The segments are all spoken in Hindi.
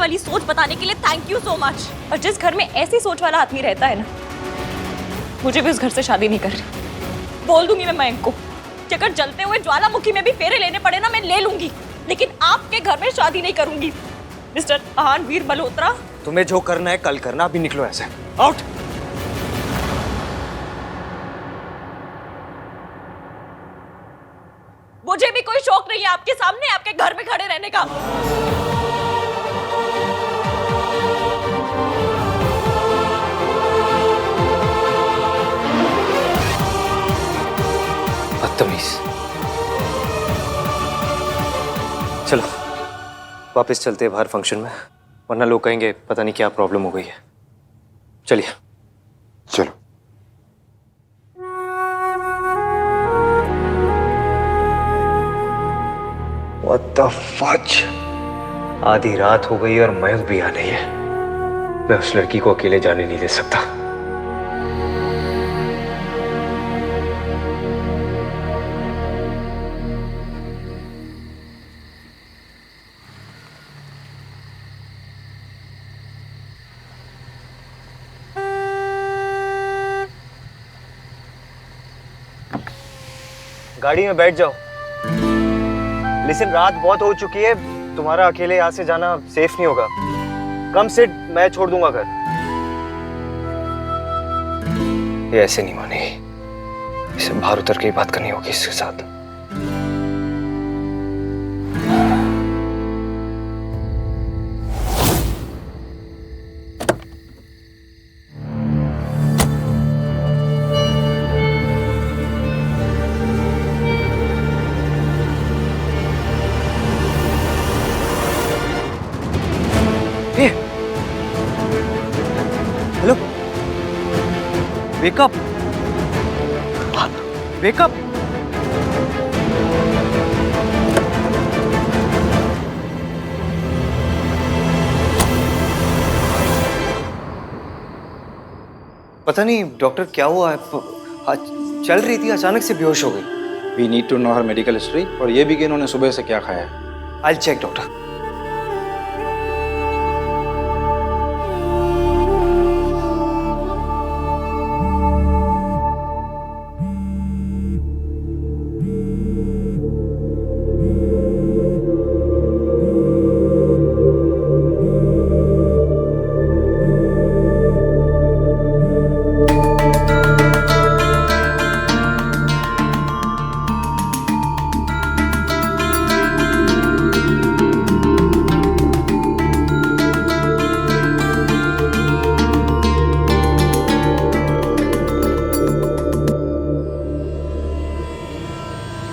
वाली सोच बताने के लिए थैंक यू सो मच। और जिस घर में ऐसी सोच वाला आदमी रहता है ना, मुझे भी उस घर से शादी नहीं करनी। बोल दूंगी मैं मयंक को, अगर जलते हुए ज्वालामुखी में भी फेरे लेने पड़े ना मैं ले लूंगी, लेकिन आपके घर में शादी नहीं करूंगी। मिस्टर आहानवीर मल्होत्रा, तुम्हें जो करना है कल करना, अभी निकलो ऐसे। आउट। मुझे भी कोई शौक नहीं है आपके सामने आपके घर में खड़े रहने का। बदतमीज। चलो वापस चलते हैं बाहर फंक्शन में, वरना लोग कहेंगे पता नहीं क्या प्रॉब्लम हो गई है। चलिए। चलो। What the fudge? आधी रात हो गई और मयंक भी आ नहीं है। मैं उस लड़की को अकेले जाने नहीं दे सकता। गाड़ी में बैठ जाओ। लिसन, रात बहुत हो चुकी है, तुम्हारा अकेले यहाँ से जाना सेफ नहीं होगा। कम सिट, मैं छोड़ दूंगा घर। ये ऐसे नहीं मानेगी, इसे बाहर उतर के ही बात करनी होगी इसके साथ। Hello, wake up, wake up. पता नहीं डॉक्टर क्या हुआ है, चल रही थी अचानक से बेहोश हो गई। We need to know her medical history और ये भी कि इन्होंने सुबह से क्या खाया है। I will check doctor.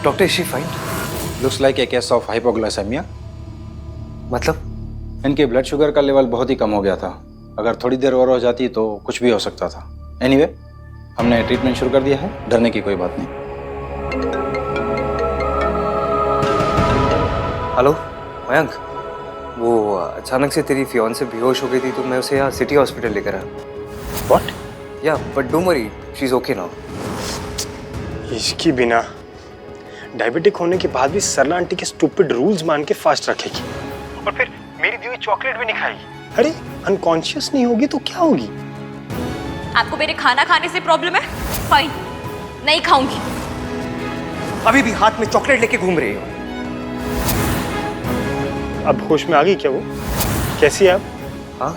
Doctor, is she fine? Looks like a case of hypoglycaemia. मतलब? इनके ब्लड शुगर का लेवल बहुत ही कम हो गया था। अगर थोड़ी देर और हो जाती तो कुछ भी हो सकता था। एनीवे, हमने ट्रीटमेंट शुरू कर दिया है, डरने की कोई बात नहीं। हेलो मयंक, वो अचानक से तेरी फियांसे बेहोश हो गई थी तो मैं उसे यहाँ सिटी हॉस्पिटल लेकर आया। व्हाट? या but don't worry, she is okay now. इसकी बिना डायबिटिक होने के बाद भी सरला आंटी के स्टूपिड रूल्स मान के फास्ट रखेगी और फिर मेरी दी हुई चॉकलेट भी नहीं खाएगी। अरे अनकॉन्शियस नहीं होगी तो क्या होगी? आपको मेरे खाना खाने से प्रॉब्लम है? फाइन, नहीं खाऊंगी। अभी भी हाथ में चॉकलेट लेके घूम रही हो। अब होश में आ गई क्या वो? कैसी है अब? हाँ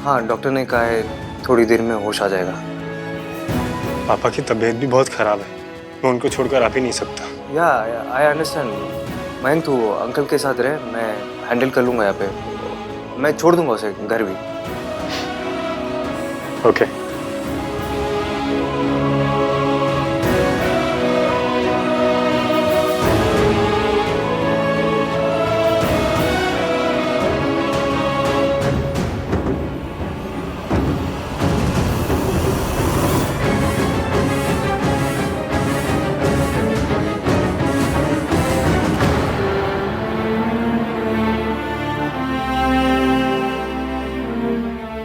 हाँ, डॉक्टर ने कहा है थोड़ी देर में होश आ जाएगा। पापा की तबीयत भी बहुत खराब है, मैं उनको छोड़कर आ भी नहीं सकता। या आई अंडरस्टैंड। मयंक तू अंकल के साथ रहे, मैं हैंडल कर लूंगा यहाँ पे। मैं छोड़ दूंगा उसे घर भी। ओके।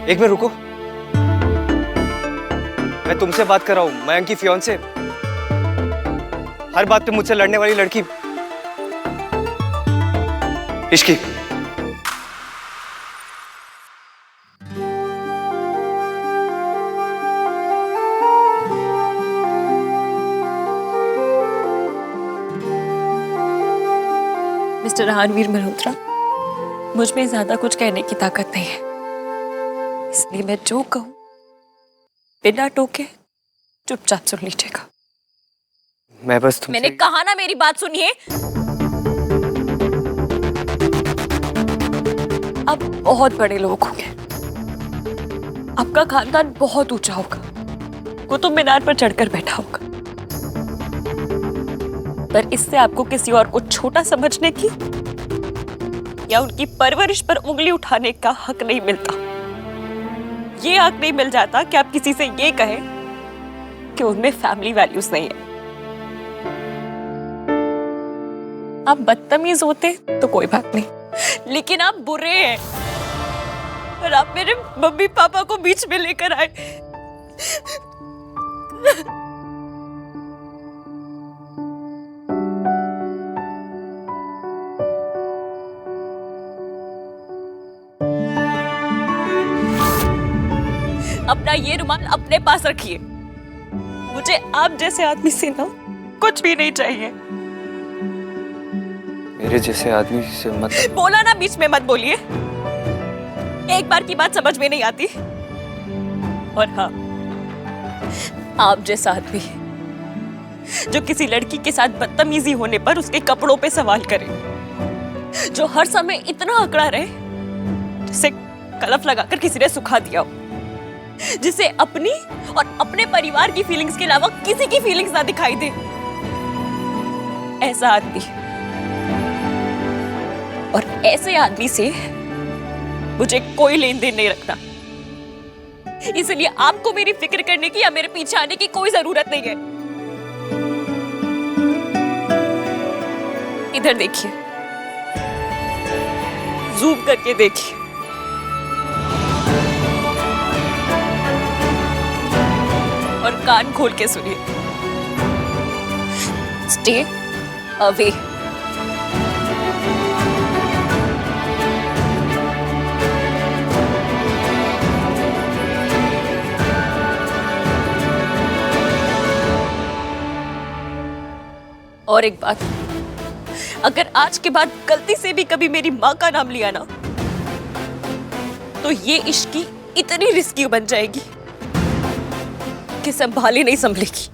एक मिनट रुको, मैं तुमसे बात कर रहा हूँ, मयंक की फियांसे। हर बात पे मुझसे लड़ने वाली लड़की। इश्की, मिस्टर रणवीर मल्होत्रा, मुझ में ज्यादा कुछ कहने की ताकत नहीं है, इसलिए मैं जो कहूं बिना टोके चुपचाप सुन लीजिएगा। मैं बस तुमसे... मैंने कहा ना, मेरी बात सुनिए। आप बहुत बड़े लोग होंगे, आपका खानदान बहुत ऊंचा होगा, कुतुब मीनार पर चढ़कर बैठा होगा, पर इससे आपको किसी और को छोटा समझने की या उनकी परवरिश पर उंगली उठाने का हक नहीं मिलता। ये हक नहीं मिल जाता कि आप किसी से ये कहें कि उनमें फैमिली वैल्यूज नहीं है। आप बदतमीज होते तो कोई बात नहीं, लेकिन आप बुरे हैं और आप मेरे मम्मी पापा को बीच में लेकर आए। अपना ये रुमाल अपने पास रखिए। मुझे आप जैसे आदमी से ना कुछ भी नहीं चाहिए। मेरे जैसे आदमी से मत... बोला ना, बीच में मत बोलिए। एक बार की बात समझ में नहीं आती। और हाँ, आप जैसा आदमी जो किसी लड़की के साथ बदतमीजी होने पर उसके कपड़ों पे सवाल करे, जो हर समय इतना अकड़ा रहे जिसे कलफ लगाकर किसी ने सुखा दिया हो, जिसे अपनी और अपने परिवार की फीलिंग्स के अलावा किसी की फीलिंग्स ना दिखाई दे, ऐसा आदमी और ऐसे आदमी से मुझे कोई लेन देन नहीं रखना। इसलिए आपको मेरी फिक्र करने की या मेरे पीछे आने की कोई जरूरत नहीं है। इधर देखिए, जूम करके देखिए। और कान खोल के सुनिए। Stay away. और एक बात, अगर आज के बाद गलती से भी कभी मेरी माँ का नाम लिया ना, तो ये इश्क की इतनी रिस्की बन जाएगी कि संभाली नहीं संभलेगी।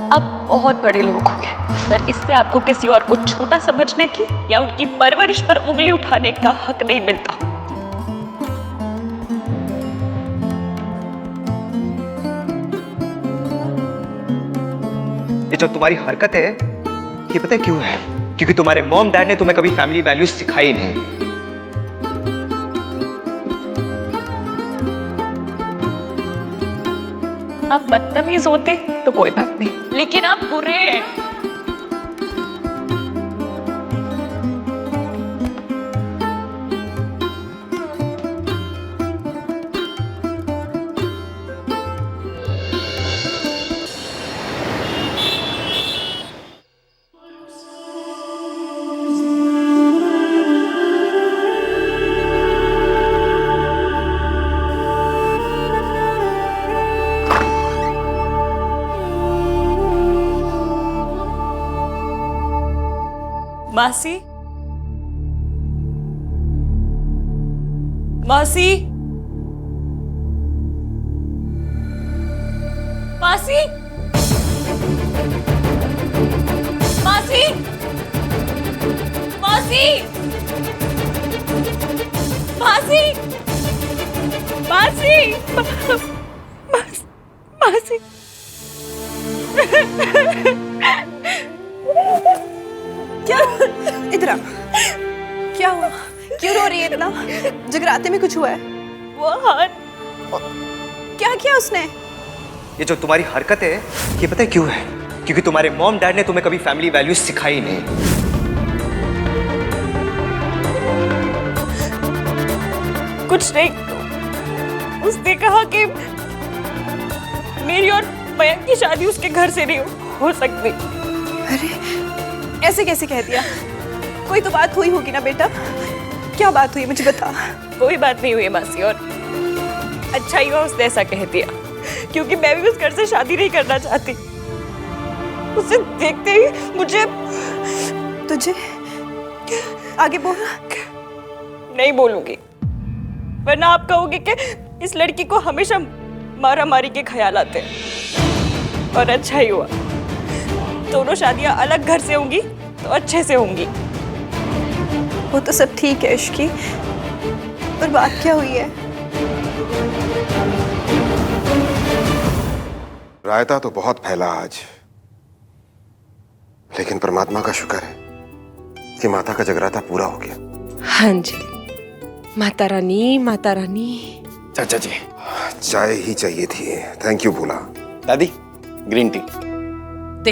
आप बहुत बड़े लोग होंगे, पर इससे आपको किसी और को छोटा समझने की या उनकी परवरिश पर उंगली उठाने का हक नहीं मिलता। ये जो तुम्हारी हरकत है, ये पता है क्यों है? क्योंकि तुम्हारे मॉम डैड ने तुम्हें कभी फैमिली वैल्यूज सिखाई नहीं। आप बदतमीज होते तो कोई बात नहीं, लेकिन आप बुरे हैं। मासी, मासी, मासी, मासी, मासी, मासी, मासी, मासी। क्या? इधर आ। क्या हुआ? क्यों रो रही है इतना? जगराते में कुछ हुआ है? वो हाथ। क्या किया उसने? ये जो तुम्हारी हरकत है ये पता है क्यों है? क्योंकि तुम्हारे मॉम डैड ने तुम्हें कभी फैमिली वैल्यूज सिखाई नहीं। कुछ नहीं, उसने कहा कि मेरी और मयंक की शादी उसके घर से नहीं हो सकती। अरे ऐसे कैसे कह दिया? कोई तो बात हुई होगी ना बेटा। क्या बात हुई मुझे बता। कोई बात नहीं हुई है मासी, और अच्छा ही हुआ उसने ऐसा कह दिया, क्योंकि मैं भी उस घर से शादी नहीं करना चाहती। उसे देखते ही मुझे तुझे आगे बोल। नहीं बोलूंगी, वरना आप कहोगे कि इस लड़की को हमेशा मारा मारी के ख्याल आते हैं। और अच्छा ही हुआ, दोनों शादियां अलग घर से होंगी तो अच्छे से होंगी। वो तो सब ठीक है इश्की, पर बात क्या हुई है? रायता तो बहुत फैला आज, लेकिन परमात्मा का शुक्र है कि माता का जगराता पूरा हो गया। हाँ जी, माता रानी, माता रानी। चाचा जी, चाय ही चाहिए थी। थैंक यू बोला। दादी, ग्रीन टी। दे,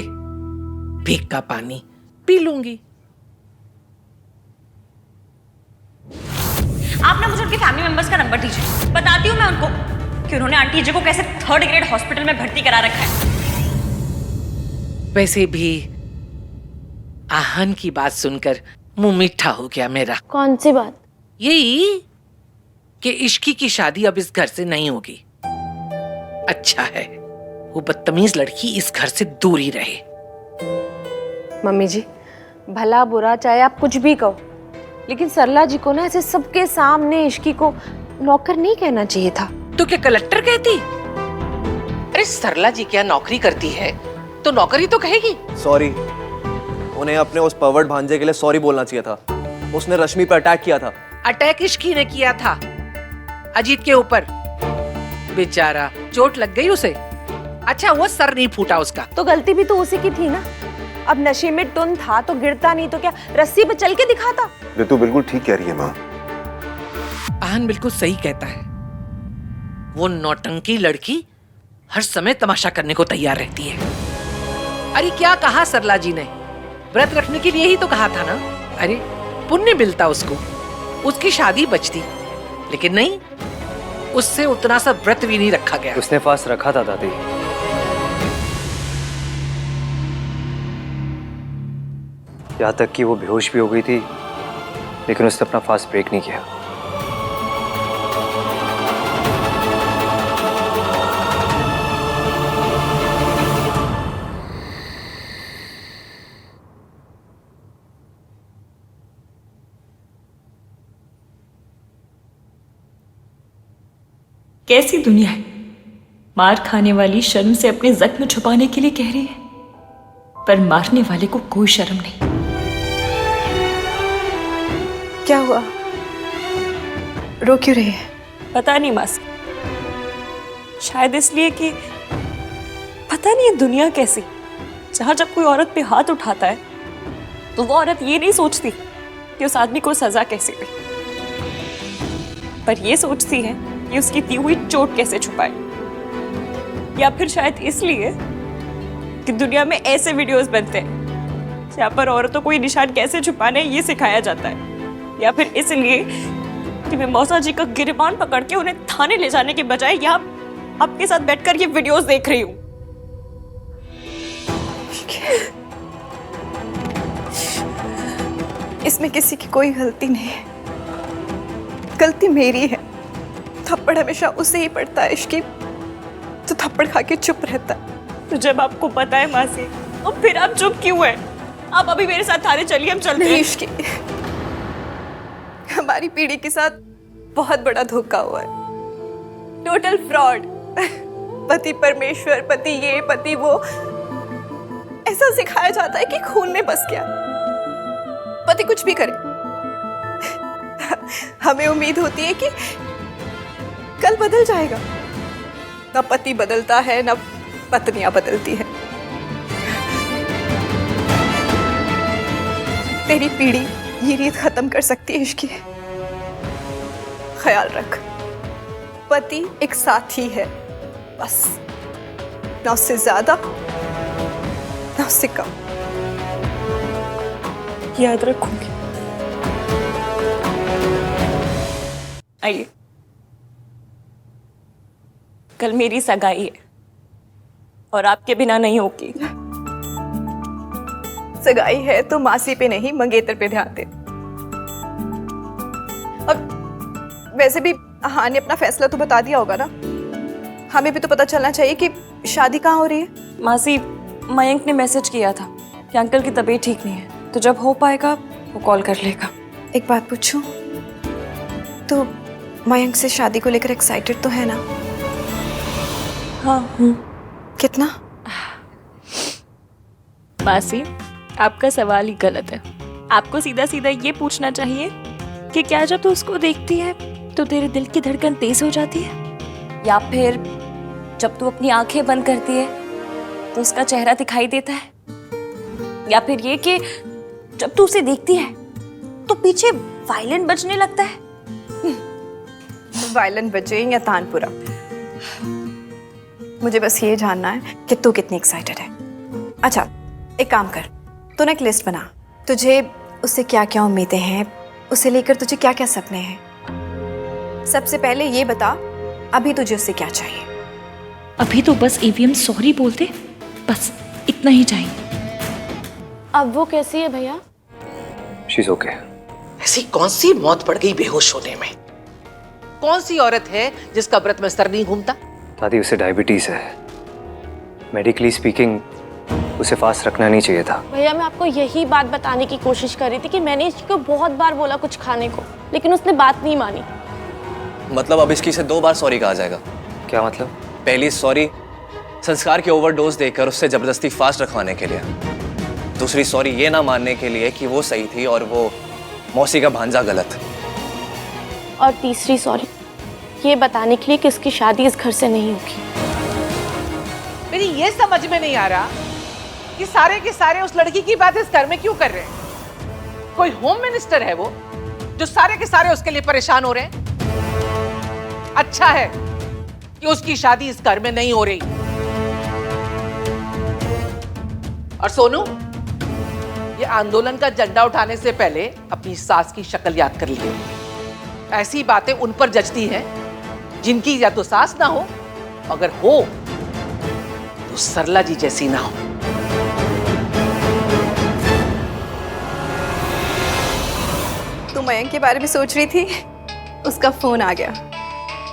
भीग का पानी पी लूंगी। आप ना मुझे उनके फैमिली मेंबर्स का नंबर दीजिए, बताती हूँ मैं उनको कि उन्होंने आंटी जी को कैसे 3rd ग्रेड हॉस्पिटल में भर्ती करा रखा है। वैसे भी आहन की बात सुनकर मुंह मीठा हो गया मेरा। कौन सी बात? यही कि इश्की की शादी अब इस घर से नहीं होगी। अच्छा है वो बदतमीज लड़की इस घर से दूर ही रहे। मम्मी जी, भला बुरा चाहे आप कुछ भी कहो, लेकिन सरला जी को ना ऐसे सबके सामने इश्की को नौकर नहीं कहना चाहिए था। तो क्या कलेक्टर कहती? अरे सरला जी क्या नौकरी करती है तो नौकरी तो कहेगी। सॉरी, उन्हें अपने उस परवर्ट भांजे के लिए सॉरी बोलना चाहिए था। उसने रश्मि पर अटैक किया था। अटैक इश्की ने किया था अजीत के ऊपर। बेचारा चोट लग गई उसे। अच्छा वो सर नहीं फूटा उसका। तो गलती भी तो उसी की थी ना। अब नशे में टुन था तो गिरता नहीं तो क्या रस्सी पे चल के दिखाता? ऋतु बिल्कुल ठीक कह रही है माँ। आहन बिल्कुल सही कहता है। वो नौटंकी लड़की हर समय तमाशा करने को तैयार रहती है। अरे क्या कहा सरला जी ने, व्रत रखने के लिए ही तो कहा था ना। अरे पुण्य मिलता उसको, उसकी शादी बचती, लेकिन नहीं, उससे उतना सा व्रत भी नहीं रखा गया। उसने फास्ट रखा था दादी। यहाँ तक कि वो बेहोश भी हो गई थी, लेकिन उसने अपना फास्ट ब्रेक नहीं किया। कैसी दुनिया है, मार खाने वाली शर्म से अपने जख्म छुपाने के लिए कह रही है, पर मारने वाले को कोई शर्म नहीं। क्या हुआ? रो क्यों रही है? पता नहीं मासी, शायद इसलिए कि पता नहीं है दुनिया कैसी, जहां जब कोई औरत पे हाथ उठाता है तो वो औरत ये नहीं सोचती कि उस आदमी को सजा कैसे दे, पर ये सोचती है कि उसकी दी हुई चोट कैसे छुपाए। या फिर शायद इसलिए कि दुनिया में ऐसे वीडियोस बनते हैं जहाँ पर औरतों को ये निशान कैसे छुपाने ये सिखाया जाता है। या फिर इसलिए कि मैं मौसा जी का गिरबान पकड़ के उन्हें थाने ले जाने के बजाय यहाँ आपके साथ बैठकर ये वीडियोस देख रही हूँ। इसमें किसी की कोई गलती नहीं है, गलती मेरी है। थप्पड़ हमेशा उसे ही पड़ता है इश्की, तो थप्पड़ खा के चुप रहता है। तो जब आपको पता है मासी, तो फिर आप चुप क्यों है? आप अभी मेरे साथ थाने चलिए, हम चलते नहीं हैं। इश्की, हमारी पीढ़ी के साथ बहुत बड़ा धोखा हुआ है, टोटल फ्रॉड। पति परमेश्वर, पति ये पति वो, ऐसा सिखाया जाता है कि खून में बस गया। पति कुछ भी करे, हमें उम्मीद होती है कि कल बदल जाएगा। ना पति बदलता है, ना पत्नियां बदलती है। तेरी पीढ़ी ये रीत खत्म कर सकती है इश्की। ख्याल रख, पति एक साथी है बस, ना उससे ज्यादा ना उससे कम। याद रखूंगी। आइए, कल मेरी सगाई है और आपके बिना नहीं होगी। सगाई है तो मासी पे नहीं मंगेतर पे ध्यान दे। अब वैसे भी हाँ ने अपना फैसला तो बता दिया होगा ना, हमें भी तो पता चलना चाहिए कि शादी कहाँ हो रही है। मासी, मयंक ने मैसेज किया था कि अंकल की तबीयत ठीक नहीं है, तो जब हो पाएगा वो कॉल कर लेगा। एक बात पूछूं, तो मयंक से शादी को लेकर एक्साइटेड तो है ना? हाँ। कितना? मासी, आपका सवाल ही गलत है। आपको सीधा सीधा ये पूछना चाहिए कि क्या जब तू उसको देखती है तो तेरे दिल की धड़कन तेज हो जाती है, या फिर जब तू अपनी आंखें बंद करती है तो उसका चेहरा दिखाई देता है, या फिर ये कि जब तू उसे देखती है तो पीछे वायलिन बजने लगता है। वायलिन बजे या तानपुरा, मुझे बस ये जानना है कि तू कितनी एक्साइटेड है। अच्छा, एक काम कर, तू ना एक लिस्ट बना, तुझे उससे क्या क्या उम्मीदें हैं, उसे लेकर तुझे क्या क्या सपने हैं। सबसे पहले ये बता, अभी तुझे उससे क्या चाहिए? अभी तो बस AVM सॉरी बोलते, बस इतना ही चाहिए। अब वो कैसी है भैया? शीज ओके। ऐसी कौन सी मौत पड़ गई बेहोश होने में? कौन सी औरत है जिसका व्रत में सर नहीं घूमता? दादी, उसे डायबिटीज है। मेडिकली स्पीकिंग उसे फास्ट रखना नहीं चाहिए था। भैया मैं आपको यही बात बताने की कोशिश कर रही थी कि मैंने इसको बहुत बार बोला कुछ खाने को, लेकिन उसने बात नहीं मानी। मतलब अब इसकी से 2 बार सॉरी कहा जाएगा? क्या मतलब? पहली सॉरी संस्कार की ओवरडोज देकर उससे जबरदस्ती फास्ट रखवाने के लिए, दूसरी सॉरी ये ना मानने के लिए कि वो सही थी और वो मौसी का भांजा गलत, और तीसरी सॉरी ये बताने के लिए कि इसकी शादी इस घर से नहीं होगी। मेरी ये समझ में नहीं आ रहा कि सारे के सारे उस लड़की की बात इस घर में क्यों कर रहे हैं? कोई होम मिनिस्टर है वो जो सारे के सारे उसके लिए परेशान हो रहे हैं? अच्छा है कि उसकी शादी इस घर में नहीं हो रही। और सोनू, ये आंदोलन का झंडा उठाने से पहले अपनी सास की शक्ल याद कर लिए। ऐसी बातें उन पर जचती हैं जिनकी या तो सास ना हो, अगर हो तो सरला जी जैसी ना हो। तू मयंक के बारे में सोच रही थी, उसका फोन आ गया।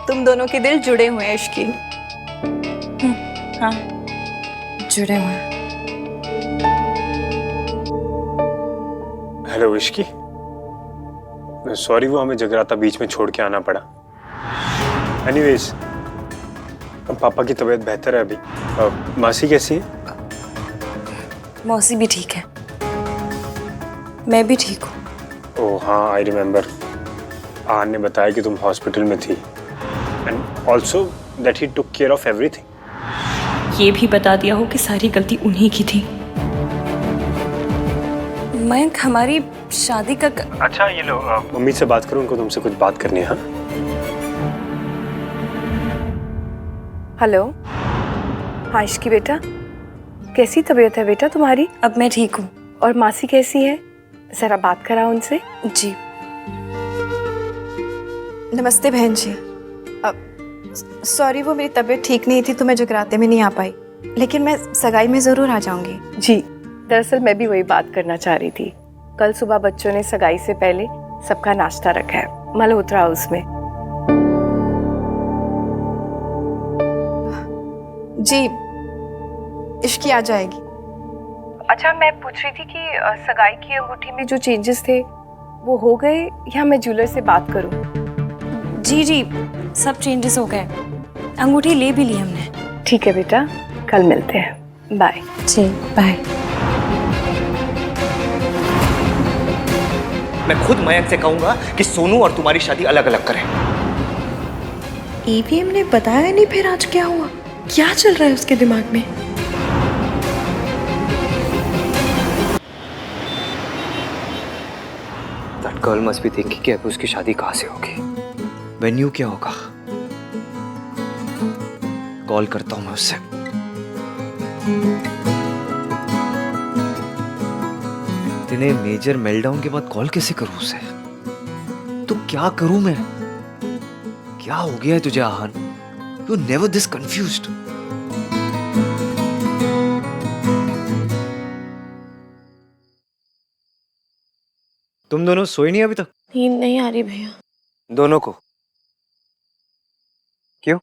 तुम दोनों के दिल जुड़े हुए हैं इश्की। हाँ, जुड़े हुए हैं। हेलो इश्की, सॉरी वो हमें जगराता बीच में छोड़ के आना पड़ा। एनीवेज, पापा की तबीयत बेहतर है अभी। मासी कैसी है? मौसी भी ठीक है, मैं भी ठीक हूँ। ओह हाँ, आई रिमेम्बर। आन ने बताया कि तुम हॉस्पिटल में थी and also that he took care of everything. ये भी बता दिया हो कि सारी गलती उन्हीं की थी। मयंक, हमारी शादी का अच्छा ये लो, मम्मी से बात करो, उनको तुमसे कुछ बात करनी है। हाँ हेलो। हाँ इश्की बेटा, कैसी तबीयत है बेटा तुम्हारी? अब मैं ठीक हूँ। और मासी कैसी है? जरा बात करा उनसे। जी। नमस्ते बहन जी। सॉरी, वो मेरी तबीयत ठीक नहीं थी तो मैं जगराते में नहीं आ पाई, लेकिन मैं सगाई में ज़रूर आ जाऊंगी। जी, दरअसल मैं भी वही बात करना चाह रही थी। कल सुबह बच्चों ने सगाई से पहले सबका नाश्ता रखा है मल्होत्रा हाउस में। जी, इश्की आ जाएगी। अच्छा, मैं पूछ रही थी कि सगाई की अंगूठी में जो चेंजेस थे वो हो गए या मैं ज्वेलर से बात करूं? जी जी, सब चेंजेस हो गए, अंगूठी ले भी ली हमने। ठीक है बेटा, कल मिलते हैं। बाय। जी बाय। मैं खुद मयंक से कहूंगा कि सोनू और तुम्हारी शादी अलग अलग करें। ईवीएम ने बताया नहीं, फिर आज क्या हुआ? क्या चल रहा है उसके दिमाग में? That girl must be thinking कि अब उसकी शादी कहाँ से होगी? वेन्यू क्या होगा? कॉल करता हूँ मैं उससे। इतने मेजर मेल्टडाउन के बाद कॉल कैसे करूँ उसे? तो क्या करूँ मैं? क्या हो गया है तुझे आहान? You're never this confused. तुम दोनों सोए नहीं अभी तक? नींद नहीं आ रही भैया। दोनों को? क्यों?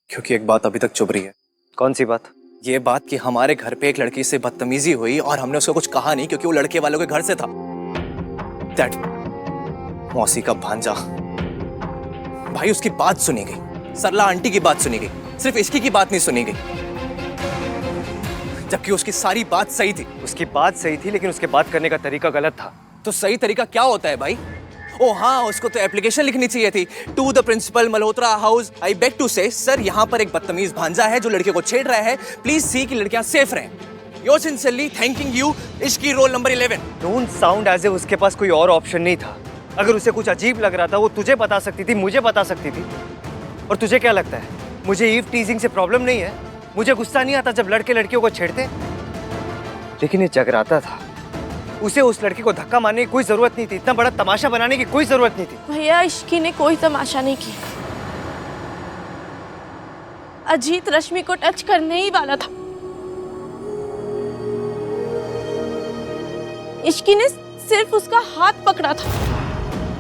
क्योंकि एक बात अभी तक चुभ रही है। कौन सी बात? ये बात कि हमारे घर पे एक लड़की से बदतमीजी हुई और हमने उसको कुछ कहा नहीं क्योंकि वो लड़के वालों के घर से था। दैट मौसी का भांजा। भाई उसकी बात सुनी गई, सरला आंटी की बात सुनी गई, सिर्फ इसकी की बात नहीं सुनी गई, जबकि उसकी सारी बात सही थी। उसकी बात सही थी लेकिन उसके बात करने का तरीका गलत था। तो सही तरीका क्या होता है भाई? ओ हाँ, उसको तो एप्लीकेशन लिखनी चाहिए थी। To the principal Malhotra house, I beg to say sir यहाँ पर एक बदतमीज भांजा है जो लड़के को छेड़ रहा है, प्लीज सी कि लड़कियां सेफ रहें। योर सिंसियरली थैंकिंग यू, इश्की roll number 11। Don't sound as if उसके पास कोई और ऑप्शन नहीं था। अगर उसे कुछ अजीब लग रहा था वो तुझे बता सकती थी, मुझे बता सकती थी। और तुझे क्या लगता है मुझे ईव टीजिंग से प्रॉब्लम नहीं है? मुझे गुस्सा नहीं आता जब लड़के लड़कियों को छेड़ते? लेकिन ये जगराता था, उसे उस लड़की को धक्का मारने की कोई जरूरत नहीं थी, इतना बड़ा तमाशा बनाने की कोई जरूरत नहीं थी। भैया इश्की ने कोई तमाशा नहीं किया। अजीत रश्मि को टच करने ही वाला था। इश्की ने सिर्फ उसका हाथ पकड़ा था।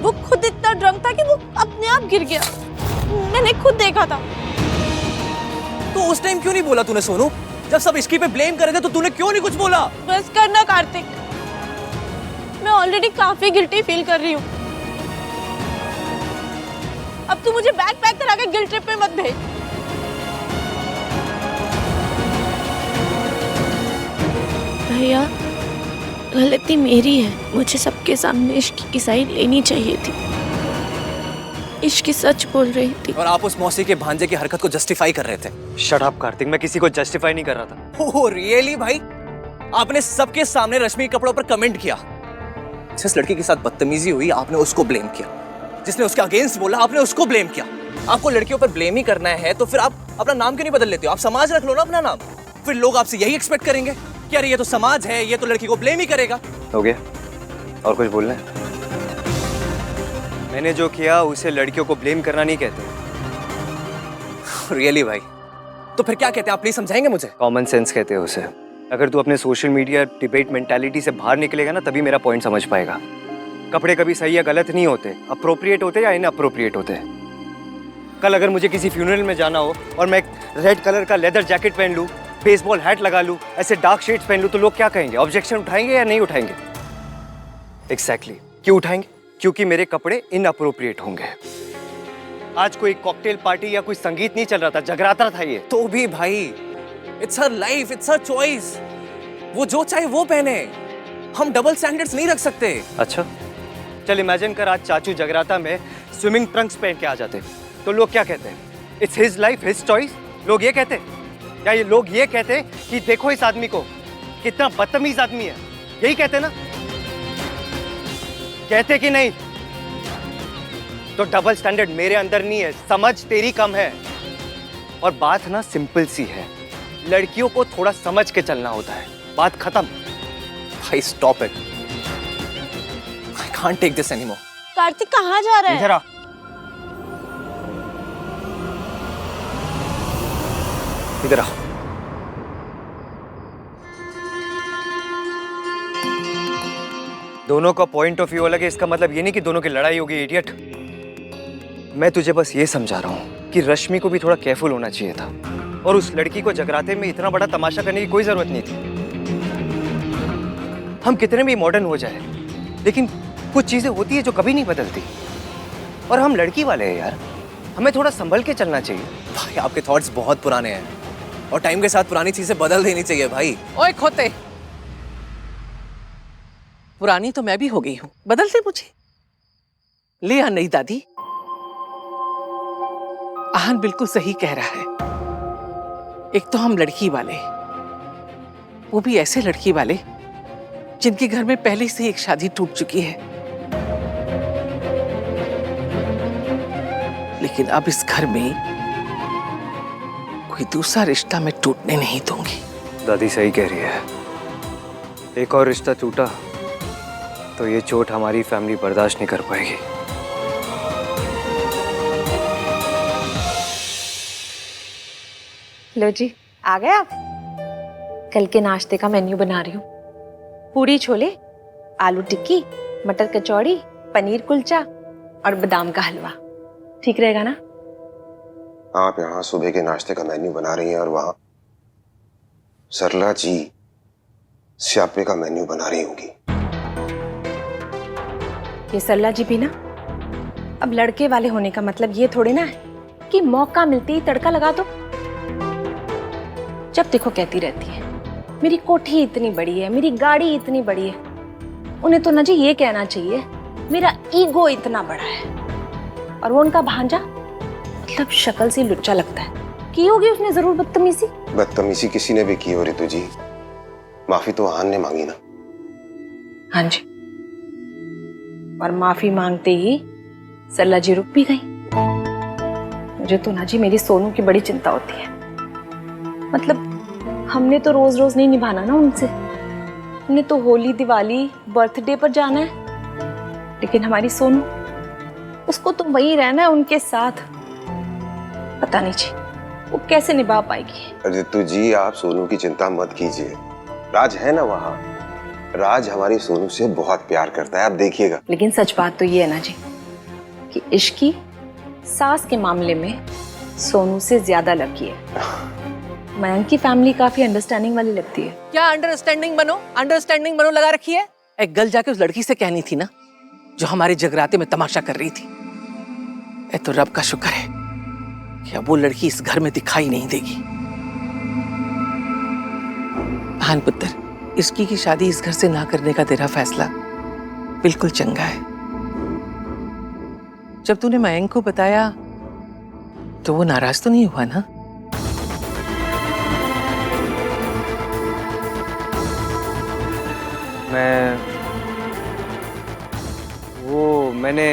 वो खुद इतना ड्रंक था कि वो अपने आप गिर गया। मैंने खुद देखा था। तो उस टाइम क्यों नहीं बोला तूने सोनू? जब सब इश्की पे ब्लेम कर रहे थे तो तूने क्यों नहीं कुछ बोला? बस करना कार्तिक, मैं ऑलरेडी काफी गिल्टी फील कर रही हूँ। अब तू मुझे बैग पैक करा के गिल्ट ट्रिप पे मत भेज। भैया गलती मेरी है, मुझे सबके सामने इश्क की साइड लेनी चाहिए थी। इश्क सच बोल रही थी और आप उस मौसी के भांजे की हरकत को जस्टिफाई कर रहे थे। शट अप कार्तिक, मैं किसी को जस्टिफाई नहीं कर रहा था। ओह रियली भाई? आपने सबके सामने रश्मि के कपड़ों पर कमेंट किया। जिस लड़की के साथ बदतमीजी हुई आपने उसको ब्लेम किया, जिसने उसके अगेंस्ट बोला आपने उसको ब्लेम किया। आपको लड़कियों पर ब्लेम ही करना है तो फिर आप अपना नाम क्यों नहीं बदल लेते हो? आप समाज रख लो ना अपना नाम। फिर लोग आपसे यही एक्सपेक्ट करेंगे कि अरे ये तो समाज है, ये तो लड़की को ब्लेम ही करेगा। हो गया? और कुछ बोलना है? मैंने जो किया उसे लड़कियों को ब्लेम करना नहीं कहते। रियली भाई? तो फिर क्या कहते हैं आप? प्लीज समझाएंगे मुझे। कॉमन सेंस कहते हैं उसे। अगर तू अपने सोशल मीडिया डिबेट मेंटालिटी से बाहर निकलेगा ना तभी मेरा पॉइंट समझ पाएगा। कपड़े कभी सही या गलत नहीं होते, अप्रोप्रिएट होते या इनअप्रोप्रिएट होते। कल अगर मुझे किसी फ्यूनरल में जाना हो और मैं एक रेड कलर का लेदर जैकेट पहन लूँ, बेसबॉल हैट लगा लूँ, ऐसे डार्क शेड्स पहन लूँ तो लोग क्या कहेंगे? ऑब्जेक्शन उठाएंगे या नहीं उठाएंगे? एग्जैक्टली। क्यों उठाएंगे? क्योंकि मेरे कपड़े इनअप्रोप्रिएट होंगे। आज कोई कॉकटेल पार्टी या कोई संगीत नहीं चल रहा था, जगराता था ये। तो भी भाई it's her life, it's her choice. वो जो चाहे वो पहने, हम डबल स्टैंडर्ड्स नहीं रख सकते। अच्छा चल इमेजिन कर आज चाचू जगराता में स्विमिंग ट्रंक्स पहन के आ जाते तो लोग क्या कहते हैं? It's his life, his choice. लोग ये कहते या ये लोग ये कहते कि देखो इस आदमी को, कितना बदतमीज आदमी है, यही कहते ना? कहते कि नहीं? तो डबल स्टैंडर्ड मेरे अंदर नहीं है, समझ तेरी कम है। और बात ना सिंपल सी है, लड़कियों को थोड़ा समझ के चलना होता है, बात खत्म। भाई stop it, I can't take this anymore. Kartik कहाँ जा रहा है? इधर आ। इधर आ। दोनों का पॉइंट ऑफ व्यू अलग है, इसका मतलब ये नहीं कि दोनों की लड़ाई होगी, इडियट। मैं तुझे बस ये समझा रहा हूँ कि रश्मि को भी थोड़ा केयरफुल होना चाहिए था और उस लड़की को जगराते में इतना बड़ा तमाशा करने की कोई जरूरत नहीं थी। हम कितने भी मॉडर्न हो जाए, लेकिन कुछ चीजें होती है जो कभी नहीं बदलती। और हम लड़की वाले हैं यार, हमें थोड़ा संभल के चलना चाहिए। भाई आपके थॉट्स बहुत पुराने हैं और टाइम के साथ पुरानी चीजें बदल देनी चाहिए भाई। ओए खोते, पुरानी तो मैं भी हो गई हूं, बदल दे मुझे। ले आ नहीं दादी, आहन बिल्कुल सही कह रहा है। एक तो हम लड़की वाले, वो भी ऐसे लड़की वाले जिनके घर में पहले से एक शादी टूट चुकी है, लेकिन अब इस घर में कोई दूसरा रिश्ता मैं टूटने नहीं दूंगी। दादी सही कह रही है, एक और रिश्ता टूटा तो ये चोट हमारी फैमिली बर्दाश्त नहीं कर पाएगी। लो जी, आ गए आप। कल के नाश्ते का मेन्यू बना रही हूँ। पूरी छोले, आलू टिक्की, मटर कचौड़ी, पनीर कुलचा और बादाम का हलवा। ठीक रहेगा ना? आप यहाँ सुबह के नाश्ते का मेन्यू बना रही हैं और वहां सरला जी स्यापे का मेन्यू बना रही होंगी। ये सरला जी भी ना, अब लड़के वाले होने का मतलब ये थोड़े ना है कि मौका मिलते ही तड़का लगा दो। जब देखो कहती रहती है मेरी कोठी इतनी बड़ी है, मेरी गाड़ी इतनी बड़ी है। उन्हें तो ना जी ये कहना चाहिए मेरा ईगो इतना बड़ा है। और वो उनका भांजा मतलब शक्ल से लुच्चा लगता है। की होगी उसने जरूर बदतमीजी। बदतमीजी किसी ने भी की हो रितु जी, माफी तो आहन ने मांगी ना। हाँ जी, और माफी मांगते ही सरला जी रुक भी गई। मुझे तो ना जी मेरी सोनू की बड़ी चिंता होती है। मतलब हमने तो रोज रोज नहीं निभाना ना उनसे, हमने तो होली दिवाली बर्थडे पर जाना है। लेकिन हमारी सोनू, उसको तो वही रहना है उनके साथ। पता नहीं जी वो कैसे निभा पाएगी। रितु जी आप सोनू की चिंता मत कीजिए, राज है ना वहाँ। राज हमारी सोनू से बहुत प्यार करता है, आप देखिएगा। लेकिन सच बात तो ये है ना जी कि इश्क की सास के मामले में सोनू से ज्यादा लकी है। मयंक की फैमिली काफी अंडरस्टैंडिंग वाली लगती है। क्या अंडरस्टैंडिंग बनो लगा रखी है। एक गल जाके उस लड़की से कहनी थी ना जो हमारे जगराते में तमाशा कर रही थी। ए तो रब का शुक्र है कि अब वो लड़की इस घर में दिखाई नहीं देगी। भान पुत्र, इसकी की शादी इस घर से ना करने का तेरा फैसला बिल्कुल चंगा है। जब तूने मयंक को बताया तो वो नाराज तो नहीं हुआ ना? मैंने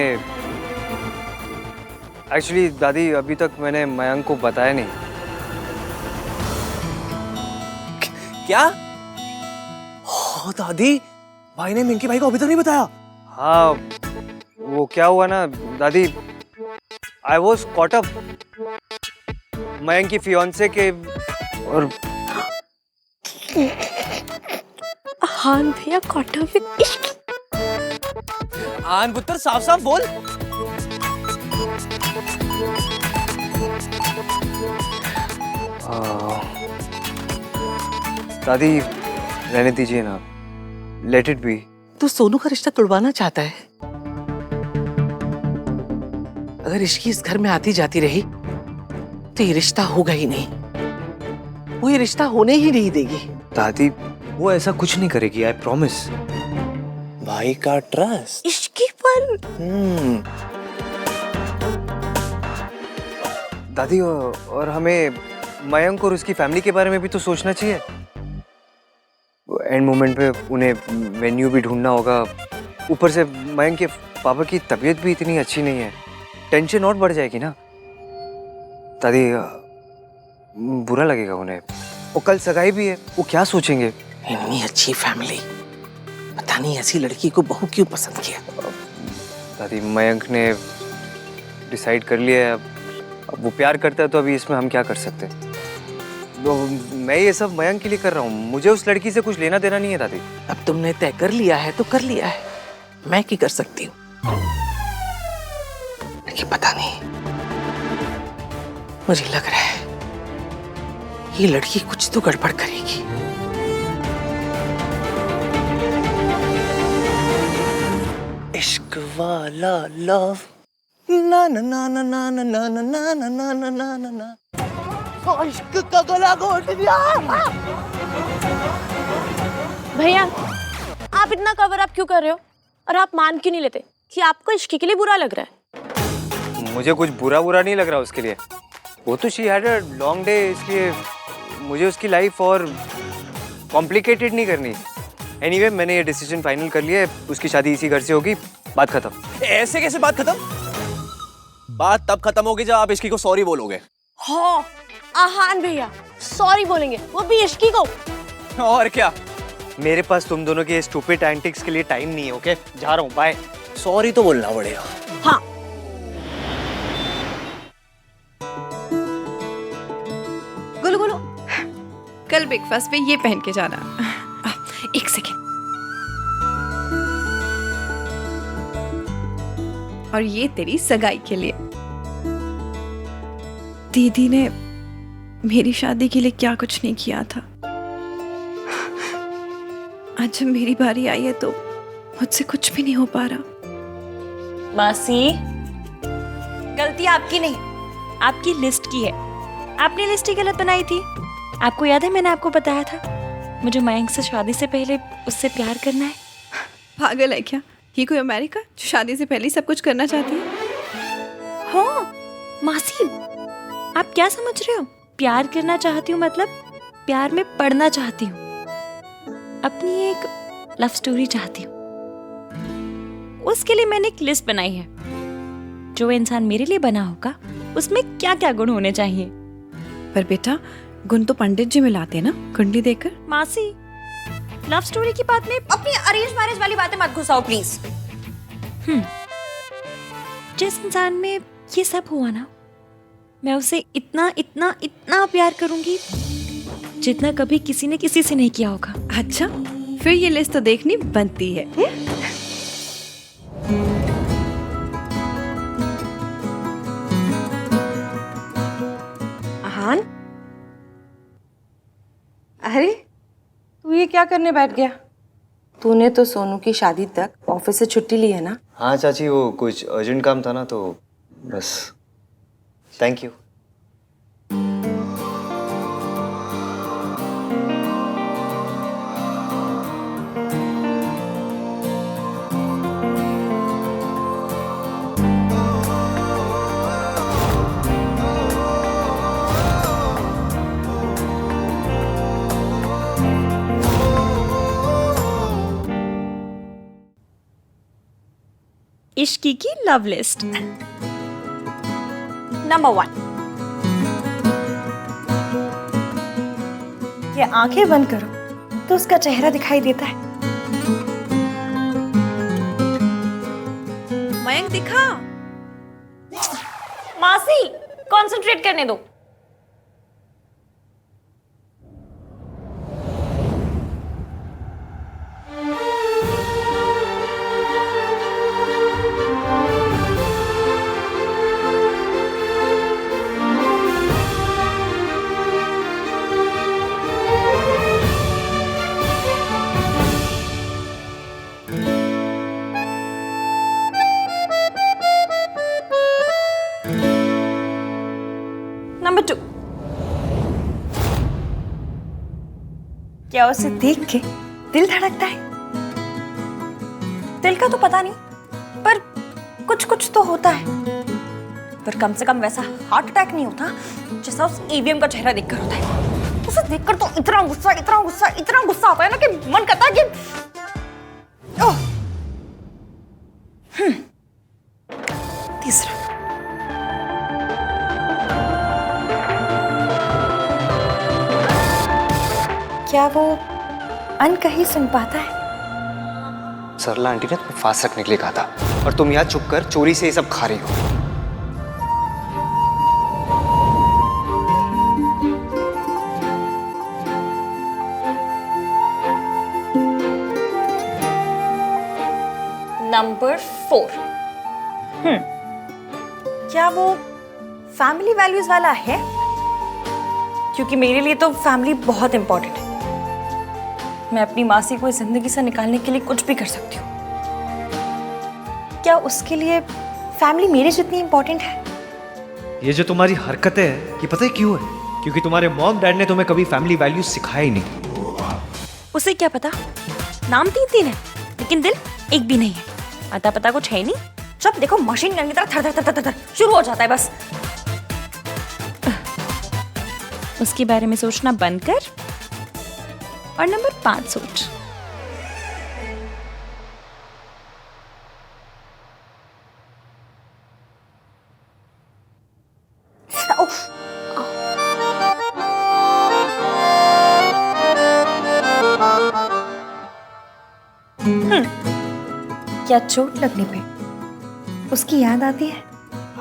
एक्चुअली दादी अभी तक मैंने मयंक को बताया नहीं। क्या? हो दादी, भाई ने मिंकी भाई को अभी तक नहीं बताया? हाँ, वो क्या हुआ ना दादी, I was caught up Mayank की फियांसे के। और हाँ भैया, कॉट अप विद इश्क। आन पुत्र साफ साफ बोल। दादी रहने दीजिए ना, लेट इट बी। तू सोनू का रिश्ता तुड़वाना चाहता है। अगर इश्की इस घर में आती जाती रही तो ये रिश्ता होगा ही नहीं, वो ये रिश्ता होने ही नहीं देगी। दादी वो ऐसा कुछ नहीं करेगी, आई प्रॉमिस। भाई का ट्रस्ट इश्की पर। दादी और हमें मयंक और उसकी फैमिली के बारे में भी तो सोचना चाहिए। एंड मोमेंट पे उन्हें मेन्यू भी ढूंढना होगा, ऊपर से मयंक के पापा की तबीयत भी इतनी अच्छी नहीं है, टेंशन और बढ़ जाएगी ना दादी, बुरा लगेगा उन्हें। वो कल सगाई भी है, वो क्या सोचेंगे। इतनी अच्छी फैमिली, पता नहीं ऐसी लड़की को बहू क्यों पसंद किया। दादी मयंक ने डिसाइड कर लिया है, अब वो प्यार करता है तो अभी इसमें हम क्या कर सकते हैं। तो मैं ये सब मयंक के लिए कर रहा हूँ, मुझे उस लड़की से कुछ लेना देना नहीं है दादी। अब तुमने तय कर लिया है तो कर लिया है, मैं क्या कर सकती हूँ। लेकिन पता नहीं, मुझे लग रहा है ये लड़की कुछ तो गड़बड़ करेगी। वाला लव ना ना ना ना ना ना ना ना ना ना ना ना ना ना ना इश्क का गला घोट दिया। भैया आप इतना कवर अप क्यों कर रहे हो और आप मान क्यों नहीं लेते कि आपको इश्क के लिए बुरा लग रहा है? मुझे कुछ बुरा नहीं लग रहा उसके लिए। वो तो she had a long day, इसलिए मुझे उसकी लाइफ और कॉम्प्लिकेटेड नहीं करनी। एनीवे, मैंने ये डिसीजन फाइनल कर लिया है, उसकी शादी इसी घर से होगी, बात खत्म। ऐसे कैसे बात खत्म? बात तब खत्म होगी जब आप इश्की को सॉरी बोलोगे। हाँ आहान भैया सॉरी बोलेंगे, वो भी इश्की को। और क्या? मेरे पास तुम दोनों के स्टूपिड एंटिक्स के लिए टाइम नहीं है। ओके, जा रहा हूँ, बाय। सॉरी तो बोलना पड़ेगा। हाँ गुलू गुलू, कल ब्रेकफास्ट पे ये पहन के जाना। एक सेकेंड। और ये तेरी सगाई के लिए। दीदी ने मेरी शादी के लिए क्या कुछ नहीं किया था। आज जब मेरी बारी आई है तो मुझसे कुछ भी नहीं हो पा रहा। मासी, गलती आपकी नहीं, आपकी लिस्ट की है। आपने लिस्ट ही गलत बनाई थी। आपको याद है मैंने आपको बताया था मुझे मयंक से शादी से पहले उससे प्यार करना है। पागल है क्या? ये कोई अमेरिका जो शादी से पहले ही सब कुछ करना चाहती है? हाँ मासी, आप क्या समझ रहे हो? प्यार करना चाहती हूँ मतलब प्यार में पड़ना चाहती हूँ। अपनी एक लव स्टोरी चाहती हूँ। उसके लिए मैंने एक लिस्ट बनाई है। जो इंसान मेरे लिए बना होगा उसमें क्या क्या गुण होने चाहिए। पर बेटा, गुण तो पंडित जी मिलाते ना कुंडली देकर। मासी, लव स्टोरी की बात में अपनी अरेंज मैरिज वाली बातें मत घुसाओ प्लीज। जिस इंसान में ये सब हुआ ना, मैं उसे इतना इतना इतना प्यार करूंगी जितना कभी किसी ने किसी से नहीं किया होगा। अच्छा, फिर ये लिस्ट तो देखनी बनती है। आहान, अरे तू ये क्या करने बैठ गया? तूने तो सोनू की शादी तक ऑफिस से छुट्टी ली है ना? हाँ चाची, वो कुछ अर्जेंट काम था ना, तो बस। Thank you. इश्की की लव लिस्ट। नंबर 1, ये आंखें बंद करो तो उसका चेहरा दिखाई देता है। मयंक दिखा। मासी, कंसंट्रेट करने दो। नंबर 2, क्या उसे देख के दिल धड़कता है? दिल का तो पता नहीं, पर कुछ कुछ तो होता है। पर कम से कम वैसा हार्ट अटैक नहीं होता जैसा उस ईवीएम का चेहरा देखकर होता है। उसे देखकर तो इतना गुस्सा इतना गुस्सा इतना गुस्सा आता है ना कि मन करता है कि ओह। तीसरा, क्या वो अनकही सुन पाता है? सरला आंटी ने तुम्हें फास्ट रखने के लिए कहा था और तुम यहाँ चुप कर चोरी से ये सब खा रही हो। नंबर 4, क्या वो फैमिली वैल्यूज वाला है? क्योंकि मेरे लिए तो फैमिली बहुत इंपॉर्टेंट है। मैं अपनी मासी को इस जिंदगी से निकालने के लिए कुछ भी कर सकती हूँ। क्या उसके लिए फैमिली मेरे जितनी इम्पोर्टेंट है? ये जो तुम्हारी हरकतें हैं, ये पता है क्यों है? क्योंकि तुम्हारे मॉम डैड ने तुम्हें कभी फैमिली वैल्यूज सिखाया ही नहीं। उसे क्या पता, नाम 3 है लेकिन दिल एक भी नहीं है, अता पता कुछ है नहीं। जब देखो मशीन गन की तरह थर थर थर थर थर शुरू हो जाता है बस। उसके बारे में सोचना बंद कर और नंबर 5 सोच। क्या चोट लगने पे उसकी याद आती है?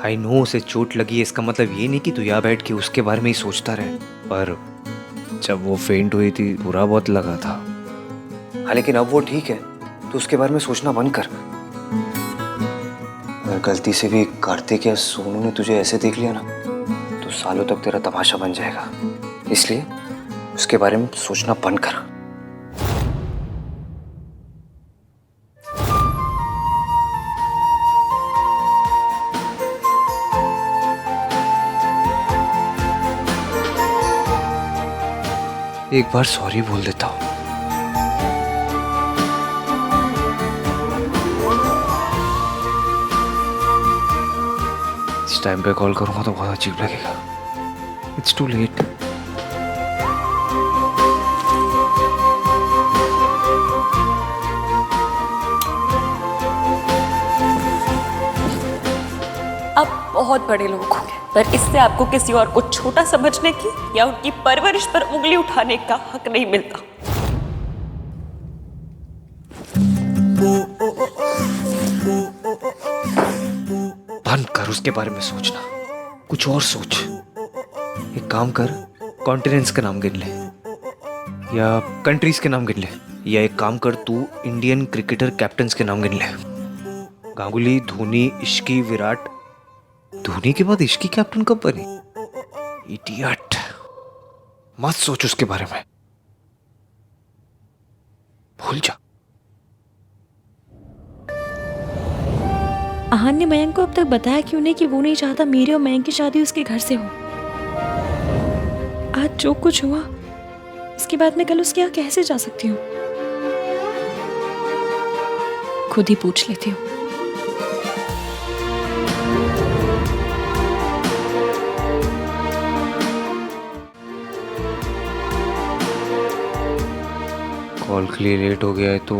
आई नो उसे चोट लगी है, इसका मतलब ये नहीं कि तू यहाँ बैठ के उसके बारे में ही सोचता रहे, पर जब वो फेंट हुई थी बुरा बहुत लगा था। हाँ लेकिन अब वो ठीक है, तो उसके बारे में सोचना बंद कर। अगर गलती से भी कार्तिक या सोनू ने तुझे ऐसे देख लिया ना तो सालों तक तेरा तमाशा बन जाएगा, इसलिए उसके बारे में सोचना बंद कर। एक बार सॉरी बोल देता हूँ। इस टाइम पे कॉल करूंगा तो बहुत अजीब लगेगा। It's too late. आप बहुत बड़े लोग हो गए, पर इससे आपको किसी और को छोटा समझने की या उनकी परवरिश पर उंगली उठाने का हक नहीं मिलता। बंद कर उसके बारे में सोचना, कुछ और सोच। एक काम कर, कॉन्टिनेंट्स के नाम गिन ले या कंट्रीज के नाम गिन ले, या एक काम कर तू इंडियन क्रिकेटर कैप्टन्स के नाम गिन ले। गांगुली, धोनी, इश्की, विराट। धोनी के बाद इश्की कैप्टन कब बनी? इडियट। मत सोच उसके बारे में, भूल जा। आहान ने मयंक को अब तक बताया क्यों नहीं कि वो नहीं चाहता मेरी और मयंक की शादी उसके घर से हो। आज जो कुछ हुआ उसके बाद मैं कल उसके यहाँ कैसे जा सकती हूँ? खुद ही पूछ लेती हूँ। कॉल के लिए लेट हो गया है तो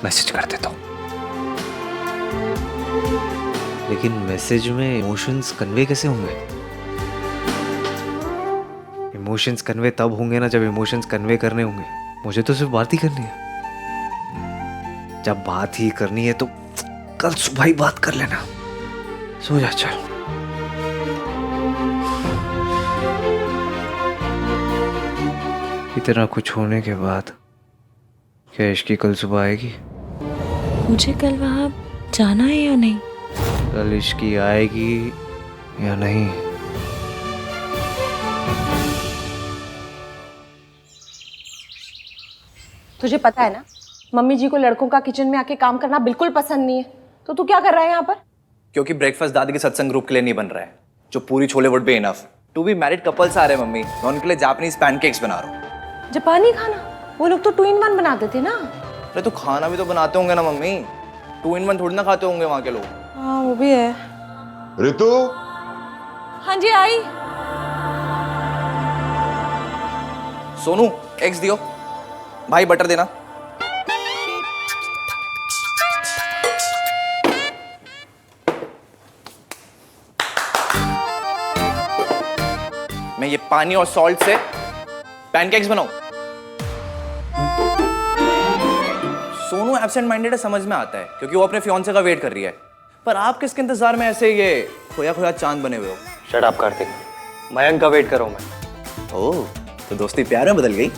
मैसेज कर देता हूँ, लेकिन मैसेज में इमोशंस कन्वे कैसे होंगे? इमोशंस कन्वे तब होंगे ना जब इमोशंस कन्वे करने होंगे। मुझे तो सिर्फ बात ही करनी है। जब बात ही करनी है तो कल सुबह ही बात कर लेना। सो जा चल। इतना कुछ होने के बाद क्या इश्की कल सुबह आएगी? मुझे कल वहां जाना है या नहीं? कल इश्की आएगी या नहीं? तुझे पता है ना, मम्मी जी को लड़कों का किचन में आके काम करना बिल्कुल पसंद नहीं है, तो तू क्या कर रहा है यहाँ पर? क्योंकि ब्रेकफास्ट दादी के सत्संग ग्रुप के लिए नहीं बन रहा है, जो पूरी छोले would be enough. To be married couples आ रहे हैं मम्मी, मैं उनके लिए जापानीज पैनकेक्स बना रहा हूँ। जापानी खाना? वो लोग तो 2 in 1 बनाते थे ना। अरे तो खाना भी तो बनाते होंगे ना मम्मी, 2 in 1 थोड़ी ना खाते होंगे वहाँ के लोग। हाँ वो भी है। ऋतु, हाँ जी आई। सोनू एग्स दियो, भाई बटर देना। मैं ये पानी और सॉल्ट से पैनकेक्स बनाऊं। सोनू एब्सेंट माइंडेड है, समझ में आता है, क्योंकि वो अपने फियांसे का वेट कर रही है। पर आप किसके इंतजार में ऐसे ये खोया खोया चांद बने हुए हो? शट अप कार्तिक, मयंक का वेट कर रहा हूं मैं। ओह, तो दोस्ती प्यार में बदल गई।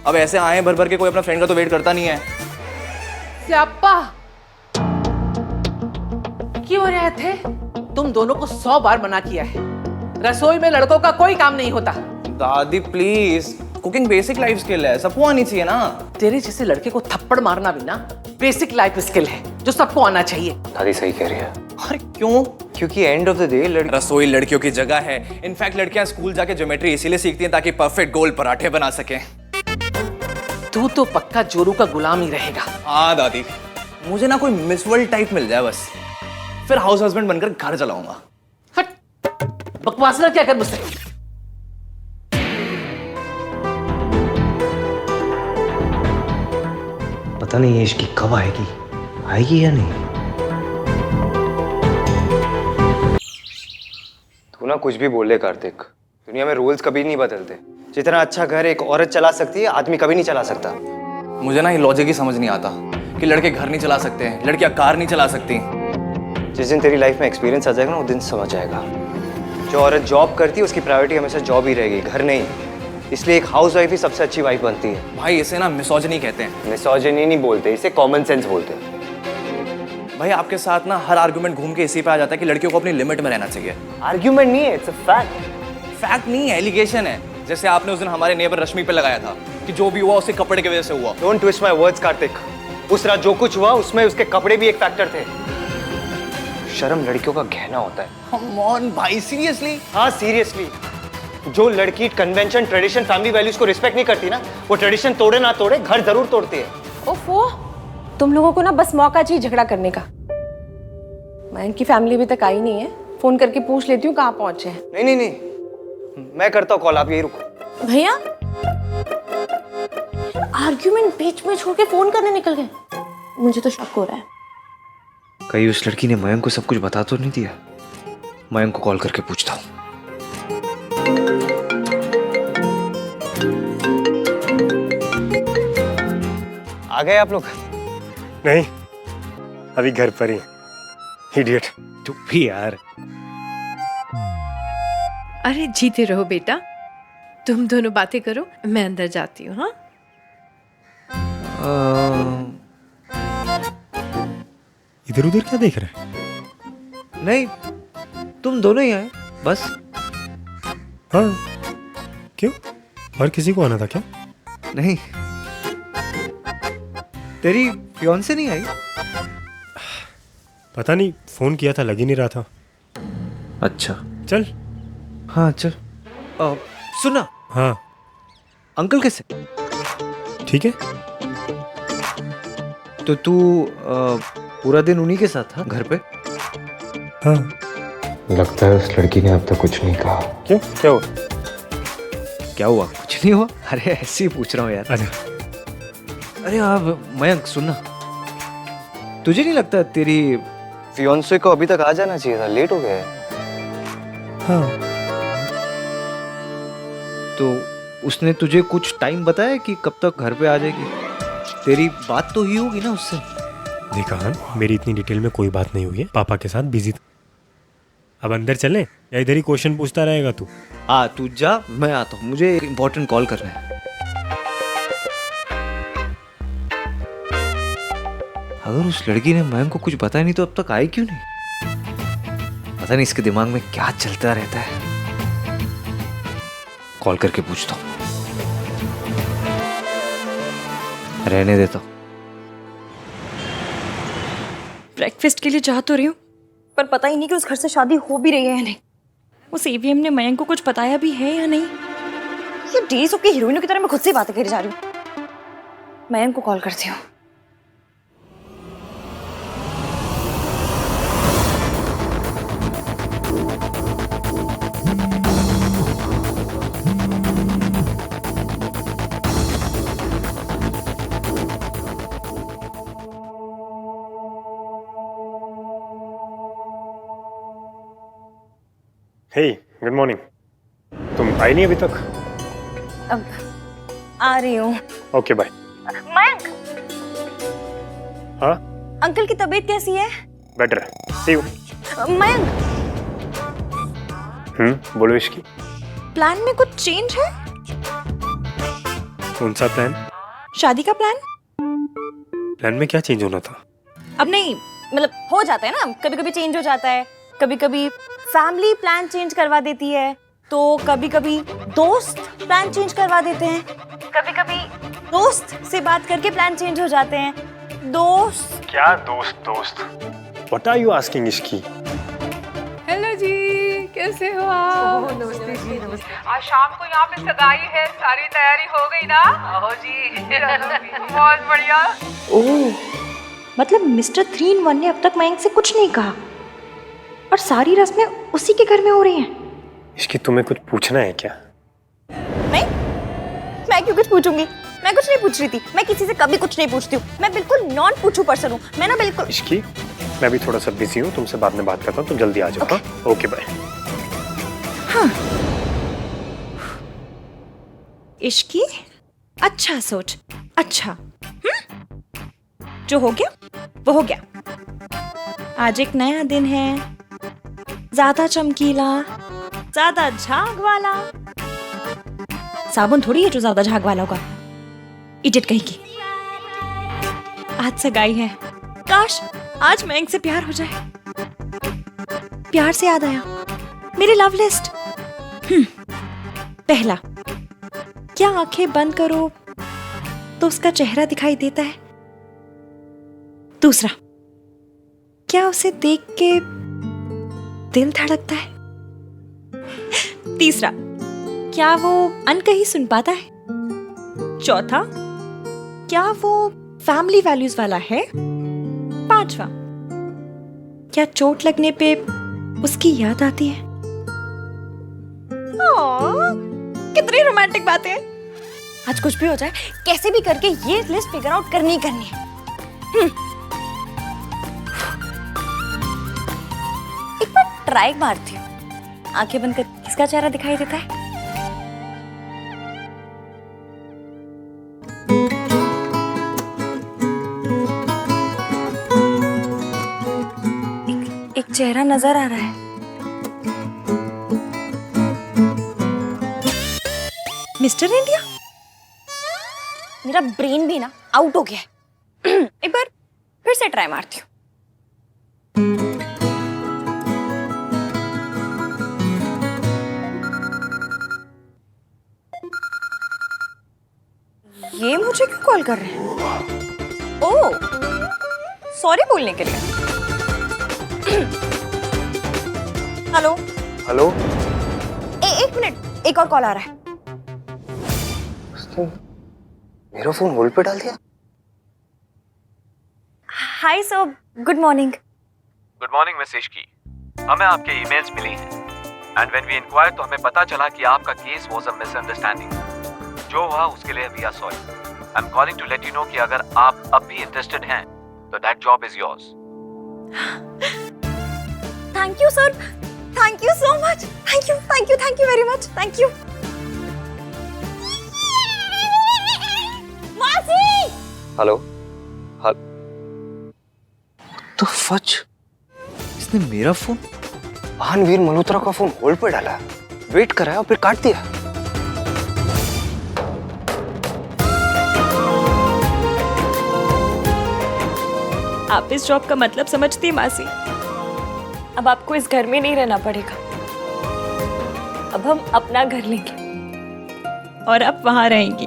अब ऐसे आए भर भर के कोई अपना फ्रेंड का तो वेट करता नहीं है। स्याप्पा क्यों रहे थे? तुम दोनों को 100 बार मना किया है, रसोई में लड़कों का कोई काम नहीं होता। दादी please, cooking basic life skill है, सबको आनी चाहिए ना। तेरे जैसे लड़के को थप्पड़ मारना भी ना बेसिक लाइफ स्किल है। जो सबको आना चाहिए। दादी सही कह रही है। अरे क्यों? क्योंकि एंड ऑफ द डे रसोई लड़कियों की जगह है। इनफैक्ट लड़कियां स्कूल जाके ज्योमेट्री इसीलिए सीखती हैं ताकि परफेक्ट गोल पराठे बना सकें। तू तो पक्का जोरू का गुलाम ही रहेगा। हाँ दादी, मुझे ना कोई मिस वर्ल्ड टाइप मिल जाए बस, फिर हाउस हस्बैंड बनकर घर चलाऊंगा। हट, बकवास ना क्या कर मुझसे। पता नहीं ये इसकी कब आएगी, आएगी या नहीं। तू ना कुछ भी बोल ले कार्तिक, दुनिया में रूल्स कभी नहीं बदलते। जितना अच्छा घर एक औरत चला सकती है, आदमी कभी नहीं चला सकता। मुझे ना ये लॉजिक ही समझ नहीं आता कि लड़के घर नहीं चला सकते हैं, लड़कियां कार नहीं चला सकती। जिस दिन तेरी लाइफ में एक्सपीरियंस आ जाएगा ना, उस दिन समझ आएगा। जो औरत जॉब करती है उसकी प्रायोरिटी हमेशा जॉब ही रहेगी, घर नहीं। इसलिए एक हाउस वाइफ ही सबसे अच्छी वाइफ बनती है। भाई इसे ना मिसोजिनी कहते हैं। मिसोजिनी नहीं बोलते, इसे कॉमन सेंस बोलते हैं। भाई आपके साथ ना हर आर्गुमेंट घूम के इसी पे आ जाता है कि लड़कियों को अपनी लिमिट में रहना चाहिए। आर्ग्यूमेंट नहीं है, इट्स अ फैक्ट। फैक्ट नहीं है, एलिगेशन है। जैसे आपने उस दिन हमारे नेबर रश्मि पे लगाया था कि जो भी हुआ उसके कपड़े की वजह से हुआ। Don't twist my words Kartik. उस रात जो कुछ हुआ उसमें उसके कपड़े भी एक फैक्टर थे। शर्म लड़कियों का गहना होता है। कम ऑन भाई, सीरियसली? हाँ सीरियसली। जो लड़की कन्वेंशन, ट्रेडिशन, फैमिली वैल्यूज को रिस्पेक्ट नहीं करती ना, वो ट्रेडिशन तोड़े ना तोड़े घर जरूर तोड़ती है। ओफो, तुम लोगों को ना बस मौका चाहिए झगड़ा करने का। मैं इनकी फैमिली अभी तक आई नहीं है, फोन करके पूछ लेती हूँ कहाँ पहुंचे हैं। नहीं नहीं नहीं, मैं करता हूँ कॉल, आप यही रुको। भैया आर्ग्यूमेंट बीच में छोड़ के फोन करने निकल गए, मुझे तो शक हो रहा है। कहीं उस लड़की ने मयंक को सब कुछ बता तो नहीं दिया? मयंक को कॉल करके पूछता हूँ। आ गए आप लोग? नहीं, अभी घर पर ही। इडियट। तू भी यार। अरे जीते रहो बेटा, तुम दोनों बातें करो, मैं अंदर जाती हूँ। हाँ इधर उधर क्या देख रहे हैं? नहीं, तुम दोनों ही आए बस। हाँ, क्यों? और किसी को आना था क्या? नहीं, तेरी फियांसे नहीं आई? पता नहीं, फोन किया था, लग ही नहीं रहा था। अच्छा चल। हाँ चल। सुना। हाँ अंकल कैसे? ठीक है। तो तू पूरा दिन उन्हीं के साथ था घर पे? हाँ। लगता है उस लड़की ने अब तक कुछ नहीं कहा। क्यों, क्या हुआ? क्या हुआ? कुछ नहीं हुआ। अरे ऐसे ही पूछ रहा हूँ यार। अच्छा। अरे आप मयंक सुनना, तुझे नहीं लगता तेरी फियांसे को अभी तक आ जाना चाहिए था? लेट हो गया है। हाँ। तो उसने तुझे कुछ टाइम बताया कि कब तक घर पे आ जाएगी? तेरी बात तो हुई होगी ना उससे? देखा हाँ, मेरी इतनी डिटेल में कोई बात नहीं हुई है, पापा के साथ बिजी था। अब अंदर चले या इधर ही क्वेश्चन पूछता रहेगा तू? हाँ तू जा, मैं आता हूँ, मुझे एक इम्पोर्टेंट कॉल करना है। अगर उस लड़की ने मयंक को कुछ बताया नहीं तो अब तक आई क्यों नहीं? पता नहीं इसके दिमाग में क्या चलता रहता है। कॉल करके पूछता हूँ। रहने देता हूँ। ब्रेकफास्ट के लिए जा तो रही हूँ, पर पता ही नहीं कि उस घर से शादी हो भी रही है या नहीं। उस ईवीएम ने मयंक को कुछ बताया भी है या नहीं। ये डेली सोप की हीरोइनों की तरह मैं खुद से बातें करी जा रही हूँ। मयंक को कॉल करती हूँ। हे, गुड मॉर्निंग। तुम आई नहीं अभी तक? अब आ रही हूँ। Okay bye. मयंक, हाँ अंकल की तबीयत कैसी है? Better, C you. मयंक, बोलो इसकी। प्लान में कुछ चेंज है? कौन सा प्लान? शादी का प्लान? प्लान में क्या चेंज होना था? अब नहीं, मतलब हो जाता है ना, कभी कभी चेंज हो जाता है। कभी कभी फैमिली प्लान चेंज करवा देती है, तो कभी कभी दोस्त प्लान चेंज करवा देते हैं, कभी कभी दोस्त से बात करके प्लान चेंज हो जाते हैं। दोस्त। क्या दोस्त दोस्त? What are you asking इश्की? हेलो जी, कैसे हो आप? नमस्ते जी, नमस्ते। आज शाम को यहाँ पे सगाई है, सारी तैयारी हो गई ना? ओह जी, बहुत बढ़िया। ओह, मतलब मिस्टर 3 in 1 ने अब तक मयंक से कुछ नहीं कहा और सारी रस्में उसी के घर में हो रही हैं। इश्की तुम्हें कुछ पूछना है क्या? मैं क्यों कुछ पूछूंगी? मैं कुछ नहीं पूछ रही थी। मैं किसी से कभी कुछ नहीं पूछती हूँ। मैं बिल्कुल नॉन पूछू पर्सन हूँ। मैं ना बिल्कुल। इश्की, मैं भी थोड़ा सा बिजी हूँ, तुमसे बाद में बात करता हूँ, तुम जल्दी आ जाओ। हाँ, ओके बाय। हाँ। इश्की, अच्छा सोच, अच्छा। जो हो गया वो हो गया। आज एक नया दिन है, ज्यादा चमकीला, ज्यादा झाग वाला। साबुन थोड़ी है जो ज्यादा झाग वाला होगा, इडियट कहीं की। आज सगाई है, काश आज मयंक से प्यार हो जाए। प्यार से याद आया, मेरी लव लिस्ट। पहला, क्या आंखें बंद करो तो उसका चेहरा दिखाई देता है? दूसरा, क्या उसे देख के दिल धड़कता है? तीसरा, क्या वो अनकही सुन पाता है? चौथा, क्या वो फैमिली वैल्यूज वाला है? पांचवा, क्या चोट लगने पे उसकी याद आती है? कितनी रोमांटिक बातें हैं। आज कुछ भी हो जाए, कैसे भी करके ये लिस्ट फिगर आउट करनी ही करनी है। एक बार ट्राई मारती हूँ, आंखें बंद कर किसका चेहरा दिखाई देता है? एक चेहरा नजर आ रहा है। Mister India. मेरा ब्रेन भी ना आउट हो गया है। एक बार फिर से ट्राई मारती हूँ। ये मुझे क्यों कॉल कर रहे हैं? ओह, सॉरी बोलने के लिए। Hello hello. एक मिनट, एक और कॉल आ रहा है। मेरा फोन होल्ड पे डाल दिया। Hi sir, good morning. Good morning miss Ishki. हमें आपके ईमेल्स मिली हैं एंड व्हेन वी इंक्वायर्ड तो हमें पता चला कि आपका केस वाज अ मिसअंडरस्टैंडिंग। जो हुआ उसके लिए we are sorry. I am calling to let you know कि अगर आप अब भी इंटरेस्टेड हैं तो that job is yours. Thank you sir, thank you so much. Thank you very much, thank you. मासी। हेलो। तो फच, इसने मेरा फोन महानवीर मल्होत्रा का फोन होल्ड पे डाला, वेट कराया और फिर काट दिया। आप इस जॉब का मतलब समझती हैं मासी? अब आपको इस घर में नहीं रहना पड़ेगा। अब हम अपना घर लेंगे और आप वहां रहेंगी।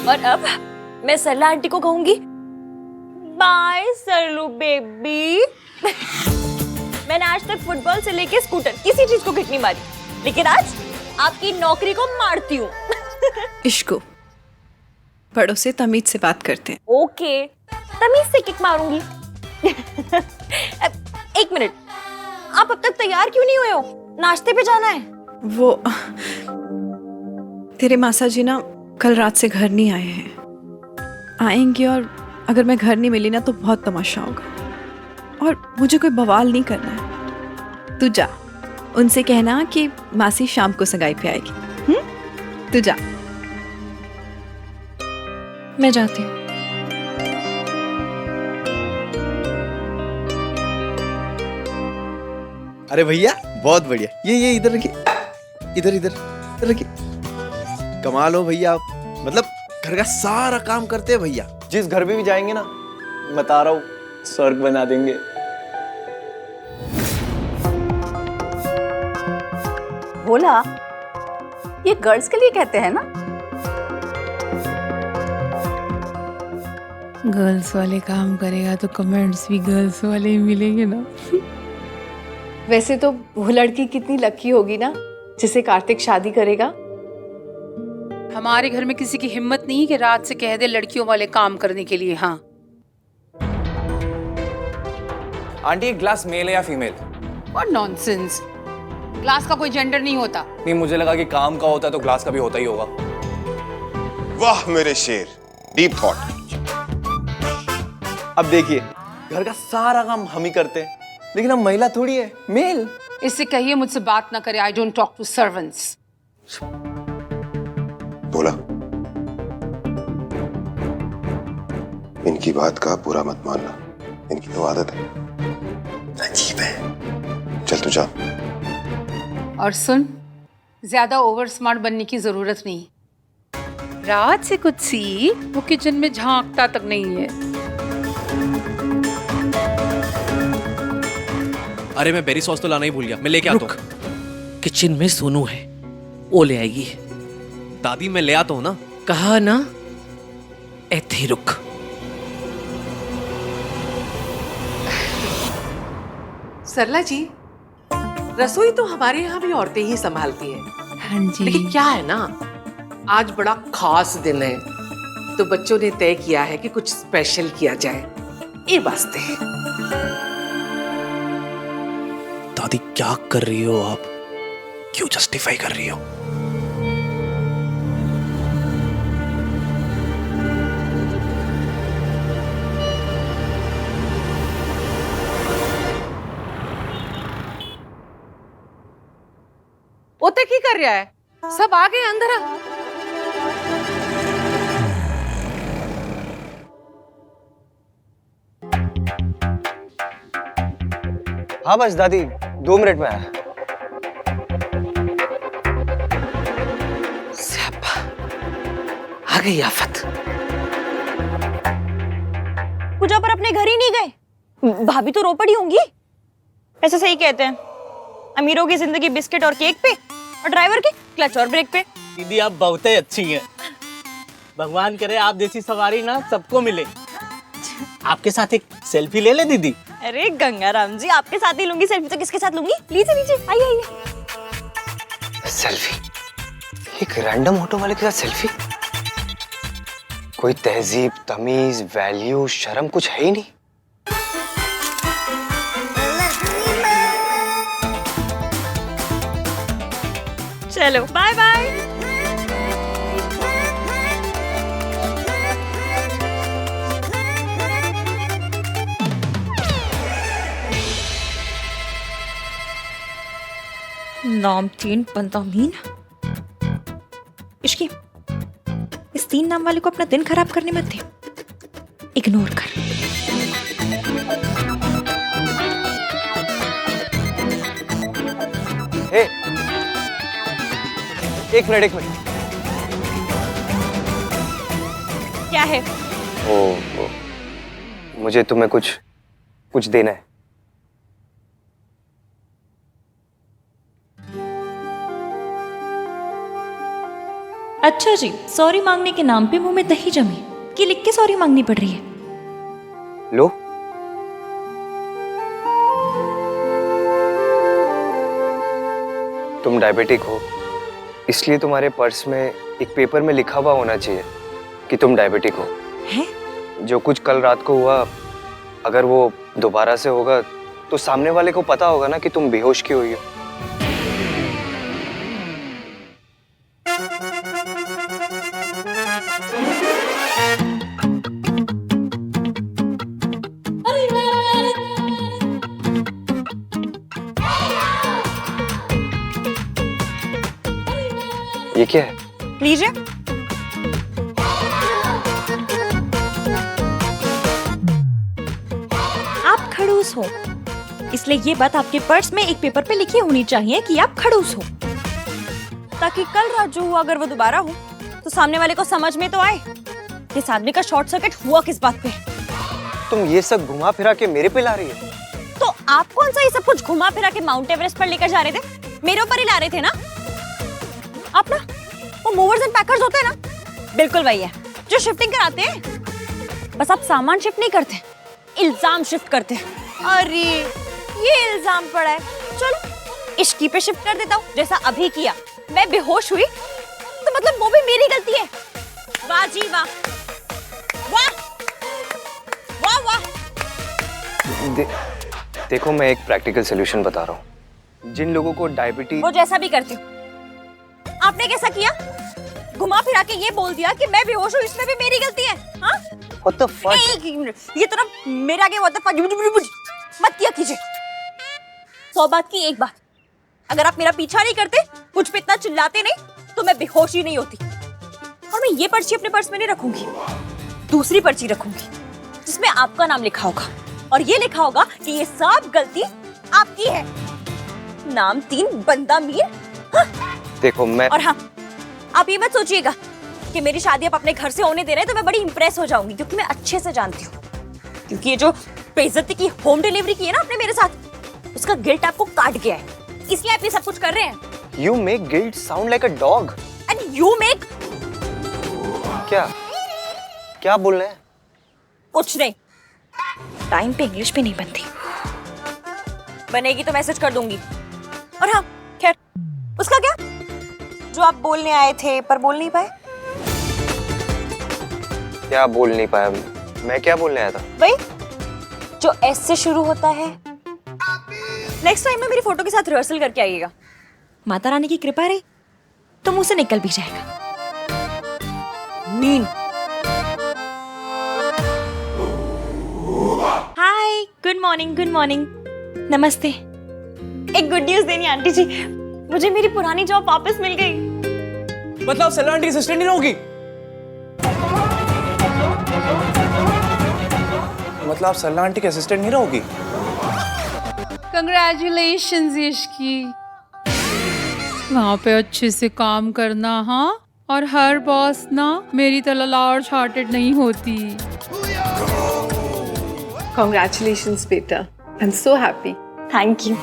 और अब मैं सरला आंटी को कहूंगी, बाय सरलू बेबी। मैंने आज तक फुटबॉल से लेके स्कूटर किसी चीज को किक नहीं मारी, लेकिन आज आपकी नौकरी को मारती हूँ। इश्को, बड़ों से तमीज से बात करते हैं। ओके, तमीज से किक मारूंगी। एक मिनट, आप अब तक तैयार क्यों नहीं हुए हो? नाश्ते पे जाना है। वो तेरे मासा जी ना कल रात से घर नहीं आए हैं। आएंगे और अगर मैं घर नहीं मिली ना तो बहुत तमाशा होगा और मुझे कोई बवाल नहीं करना है। तू जा, उनसे कहना कि मासी शाम को सगाई पे आएगी। तू जा। मैं जाती हूँ। अरे भैया बहुत बढ़िया, ये इधर रखिए, इधर इधर इधर रखिए। कमाल हो भैया आप, मतलब घर का सारा काम करते हैं भैया। जिस घर में भी जाएंगे ना, बता रहा हूँ, स्वर्ग बना देंगे। भोला, ये गर्ल्स के लिए कहते हैं ना? गर्ल्स वाले काम करेगा तो कमेंट्स भी गर्ल्स वाले ही मिलेंगे ना। वैसे तो वो लड़की कितनी लकी होगी ना जिसे कार्तिक शादी करेगा। हमारे घर में किसी की हिम्मत नहीं कि रात से कह दे लड़कियों वाले काम करने के लिए। हाँ आंटी, एक ग्लास मेल है या फीमेल? और नॉनसेंस, ग्लास का कोई जेंडर नहीं होता। नहीं, मुझे लगा कि काम का होता है तो ग्लास का भी होता ही होगा। वाह मेरे शेर, डीप थॉट। अब देखिए, घर का सारा काम हम ही करते हैं, लेकिन हम महिला थोड़ी है, मेल। इससे कहिए मुझसे बात ना करे। I don't talk to servants. बोला, इनकी बात का पूरा मत मानना, इनकी तो आदत है, अजीब है। चल तू जा। और सुन, ज्यादा ओवर स्मार्ट बनने की जरूरत नहीं। रात से कुछ सीख, वो किचन में झांकता तक नहीं है। अरे मैं बेरी सॉस तो लाना ही भूल गया, मैं लेके आता हूँ। किचन में सोनू है, वो ले आएगी। दादी मैं ले आता हूँ ना। कहा ना, ऐथे ही रुक। सरला जी, रसोई तो हमारे यहाँ भी औरतें ही संभालती हैं। हाँ जी। लेकिन क्या है ना, आज बड़ा खास दिन है, तो बच्चों ने तय किया है कि कुछ स्पेशल किया जाए, ये वास्ते। दादी क्या कर रही हो आप? क्यों जस्टिफाई कर रही हो? ओते की कर रहा है? सब आ गए अंदर आ। हाँ बस दादी 2 मिनट में आया। आ गई आफत। पूजा पर अपने घर ही नहीं गए? भाभी तो रो पड़ी होंगी। ऐसा सही कहते हैं, अमीरों की जिंदगी बिस्किट और केक पे, और ड्राइवर की क्लच और ब्रेक पे। दीदी आप बहुत ही अच्छी हैं। भगवान करे आप जैसी सवारी ना सबको मिले। आपके साथ एक सेल्फी ले ले दीदी। अरे गंगाराम जी, आपके साथ ही लूंगी सेल्फी तो किसके साथ लूंगी? लीजिए लीजिए, आइए आइए। सेल्फी? एक रैंडम ऑटो वाले के साथ सेल्फी? कोई तहजीब, तमीज, वैल्यू, शर्म कुछ है ही नहीं। चलो बाय बाय। नाम 3 बनता मीन। इश्की, इस 3 नाम वाले को अपना दिन खराब करने मत दे, इग्नोर कर। हे, एक मिनट। क्या है? ओ, मुझे तुम्हें कुछ देना है। अच्छा जी, सॉरी मांगने के नाम पे मुंह में दही जमी कि लिख के सॉरी मांगनी पड़ रही है। लो। तुम डायबिटिक हो, इसलिए तुम्हारे पर्स में एक पेपर में लिखा हुआ होना चाहिए कि तुम डायबिटिक हो। हैं? जो कुछ कल रात को हुआ, अगर वो दोबारा से होगा तो सामने वाले को पता होगा ना कि तुम बेहोश क्यों हुई हो। ये क्या है? लीजिए। आप खड़ूस हो, इसलिए ये बात आपके पर्स में एक पेपर पे लिखी होनी चाहिए कि आप खड़ूस हो, ताकि कल रात जो हुआ अगर वो दोबारा हो तो सामने वाले को समझ में तो आए कि इस आदमी का शॉर्ट सर्किट हुआ किस बात पे। तुम ये सब घुमा फिरा के मेरे पे ला रही हो? तो आप कौन सा ये सब कुछ घुमा फिरा के माउंट एवरेस्ट पर लेकर जा रहे थे? मेरे ऊपर ही ला रहे थे ना आप? ना वो मूवर्स एंड पैकर्स होते हैं ना, बिल्कुल वही है जो शिफ्टिंग कराते हैं। बस आप सामान शिफ्ट नहीं करते, इल्जाम शिफ्ट करते हैं। अरे ये इल्जाम पड़ा है, चलो इश्की पे शिफ्ट कर देता हूँ। जैसा अभी किया, मैं बेहोश हुई तो मतलब वो भी मेरी गलती है। वाह जी वाह, वाह वाह वाह। देखो मैं एक प्रैक्टिकल सोल्यूशन बता रहा हूँ। जिन लोगों को डायबिटीज, वो जैसा भी करती हूँ। आपने कैसा किया? घुमा फिरा के ये बोल दिया कि मैं बेहोश हूँ, इसमें भी मेरी गलती है। हाँ? What the fuck? ये तो ना मेरे आगे what the fuck मत किया कीजिए। 100 बात की एक बात, अगर आप मेरा पीछा नहीं करते, मुझ पे इतना चिल्लाते नहीं, तो मैं बेहोश ही नहीं होती। और मैं ये पर्ची अपने पर्स में नहीं रखूंगी, दूसरी पर्ची रखूंगी जिसमें आपका नाम लिखा होगा और ये लिखा होगा कि ये सब गलती आपकी है। नाम 3 बंदा मीर। हाँ? देखो मैं, और हाँ, आप ये मत सोचिएगा कि मेरी शादी आप अपने घर से होने दे रहे हैं तो मैं बड़ी इंप्रेस हो जाऊंगी, क्योंकि मैं अच्छे से जानती हूँ। क्योंकि ये जो बेइज्जती की होम डिलीवरी की है ना आपने मेरे साथ, उसका गिल्ट आपको काट गया है, इसलिए आप ये सब कुछ कर रहे हैं। You make guilt sound like a dog. And you make... क्या बोल रहे हैं? कुछ नहीं, टाइम पे इंग्लिश भी नहीं बनती, बनेगी तो मैसेज कर दूंगी। और हाँ खैर, उसका क्या जो आप बोलने आए थे पर बोल नहीं पाए? क्या बोल नहीं पाया? मैं क्या बोलने आया था? भाई जो एस से शुरू होता है। नेक्स्ट टाइम में मेरी फोटो के साथ रिहर्सल करके आइएगा। माता रानी की कृपा रही तो मुंह से निकल भी जाएगा। मीन। हाय, गुड मॉर्निंग, गुड मॉर्निंग, नमस्ते। एक गुड न्यूज देनी आंटी जी, मुझे मेरी पुरानी जॉब वापस मिल गई। मतलब सरला आंटी असिस्टेंट नहीं रहोगी? मतलब आप सरला आंटी के असिस्टेंट नहीं रहोगी? कंग्रेचुलेशंस यशकी, वहाँ पे अच्छे से काम करना। हाँ, और हर बॉस ना मेरी तरह लार्ज हार्टेड नहीं होती। Congratulations बेटा, I'm so happy. Thank you.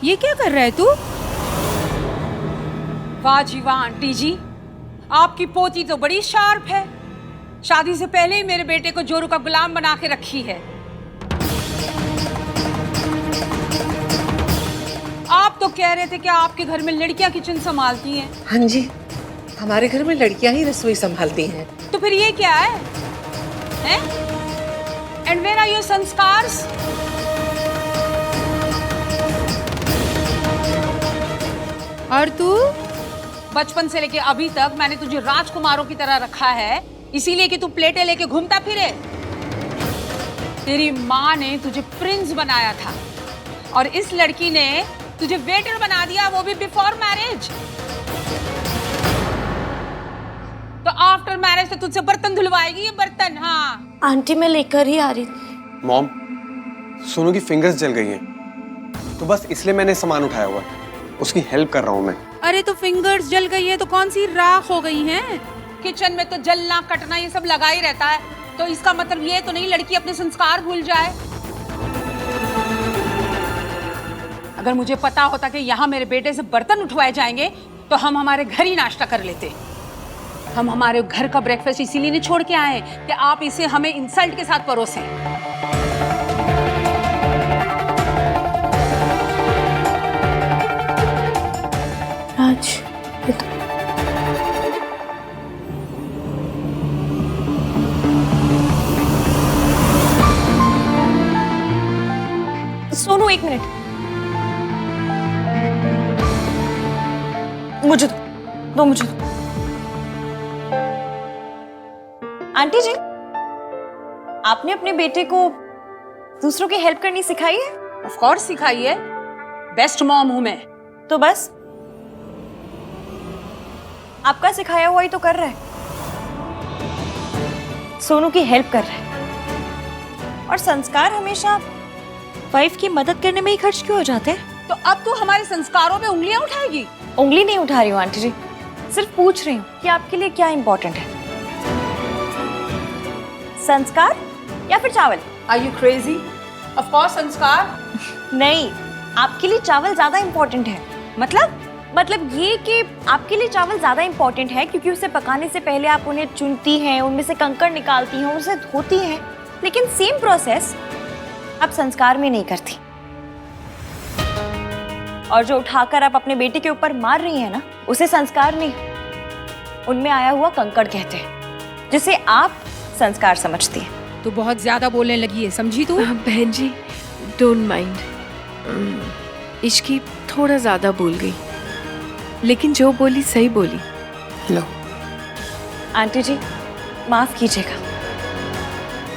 ये क्या कर रहा है तू? वाह जी वाह आंटी जी, आपकी पोती तो बड़ी शार्प है। शादी से पहले ही मेरे बेटे को जोरू का गुलाम बना के रखी है। आप तो कह रहे थे कि आपके घर में लड़कियां किचन संभालती हैं। हाँ जी, हमारे घर में लड़कियां ही रसोई संभालती हैं। तो फिर ये क्या है? And where are your संस्कार्स? और तू? बचपन से लेके अभी तक मैंने तुझे राजकुमारों की तरह रखा है, इसीलिए कि तू प्लेटें लेके घूमता फिरे। तेरी माँ ने तुझे प्रिंस बनाया था और इस लड़की ने तुझे वेटर बना दिया, वो भी बिफोर मैरिज। तो आफ्टर मैरिज तो तुझसे बर्तन धुलवाएगी ये बर्तन। हाँ आंटी, मैं लेकर ही आ रही थी। मॉम, सोनू की फिंगर्स जल गई हैं, तो बस इसलिए मैंने सामान उठाया हुआ, उसकी हेल्प कर रहा हूँ मैं। अरे तो फिंगर्स जल गई है तो कौन सी राख हो गई हैं? किचन में तो जलना कटना ये सब लगा ही रहता है, तो इसका मतलब ये तो नहीं लड़की अपने संस्कार भूल जाए। अगर मुझे पता होता कि यहाँ मेरे बेटे से बर्तन उठवाए जाएंगे तो हम हमारे घर ही नाश्ता कर लेते। हम हमारे घर का ब्रेकफास्ट इसीलिए नहीं छोड़ के आए कि आप इसे हमें इंसल्ट के साथ परोसें। राज, सोनू एक मिनट, मुझे दो मुझे दो। आंटी जी, आपने अपने बेटे को दूसरों की हेल्प करनी सिखाई है? ऑफ कोर्स सिखाई है, बेस्ट मॉम हूं मैं। तो बस आपका सिखाया हुआ ही तो कर रहा है, सोनू की हेल्प कर रहा है। और संस्कार हमेशा वाइफ की मदद करने में ही खर्च क्यों हो जाते हैं? तो अब तू हमारे संस्कारों पे उंगलियां उठाएगी? उंगली नहीं उठा रही हूँ आंटी जी, सिर्फ पूछ रही हूँ कि आपके लिए क्या इंपॉर्टेंट है, संस्कार या फिर चावल? Are you crazy? Of course संस्कार। नहीं, आपके लिए चावल ज्यादा इंपॉर्टेंट है। मतलब मतलब ये कि आपके लिए चावल ज्यादा इंपॉर्टेंट है क्योंकि उसे पकाने से पहले आप उन्हें चुनती हैं, उनमें से कंकड़ निकालती हैं, उसे धोती हैं, लेकिन सेम प्रोसेस आप संस्कार में नहीं करती। और जो उठाकर आप अपने बेटे के ऊपर मार रही हैं ना, उसे संस्कार नहीं, उनमें आया हुआ कंकड़ कहते हैं, जिसे आप संस्कार समझती हैं। तू बहुत ज्यादा बोलने लगी है, समझी तू? बहन जी डोंट माइंड, इश्की थोड़ा ज्यादा बोल गई, लेकिन जो बोली सही बोली। लो आंटी जी माफ कीजिएगा,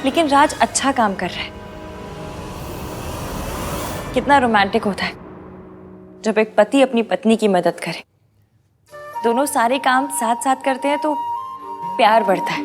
लेकिन राज अच्छा काम कर रहा है। कितना रोमांटिक होता है जब एक पति अपनी पत्नी की मदद करे। दोनों सारे काम साथ साथ करते हैं तो प्यार बढ़ता है।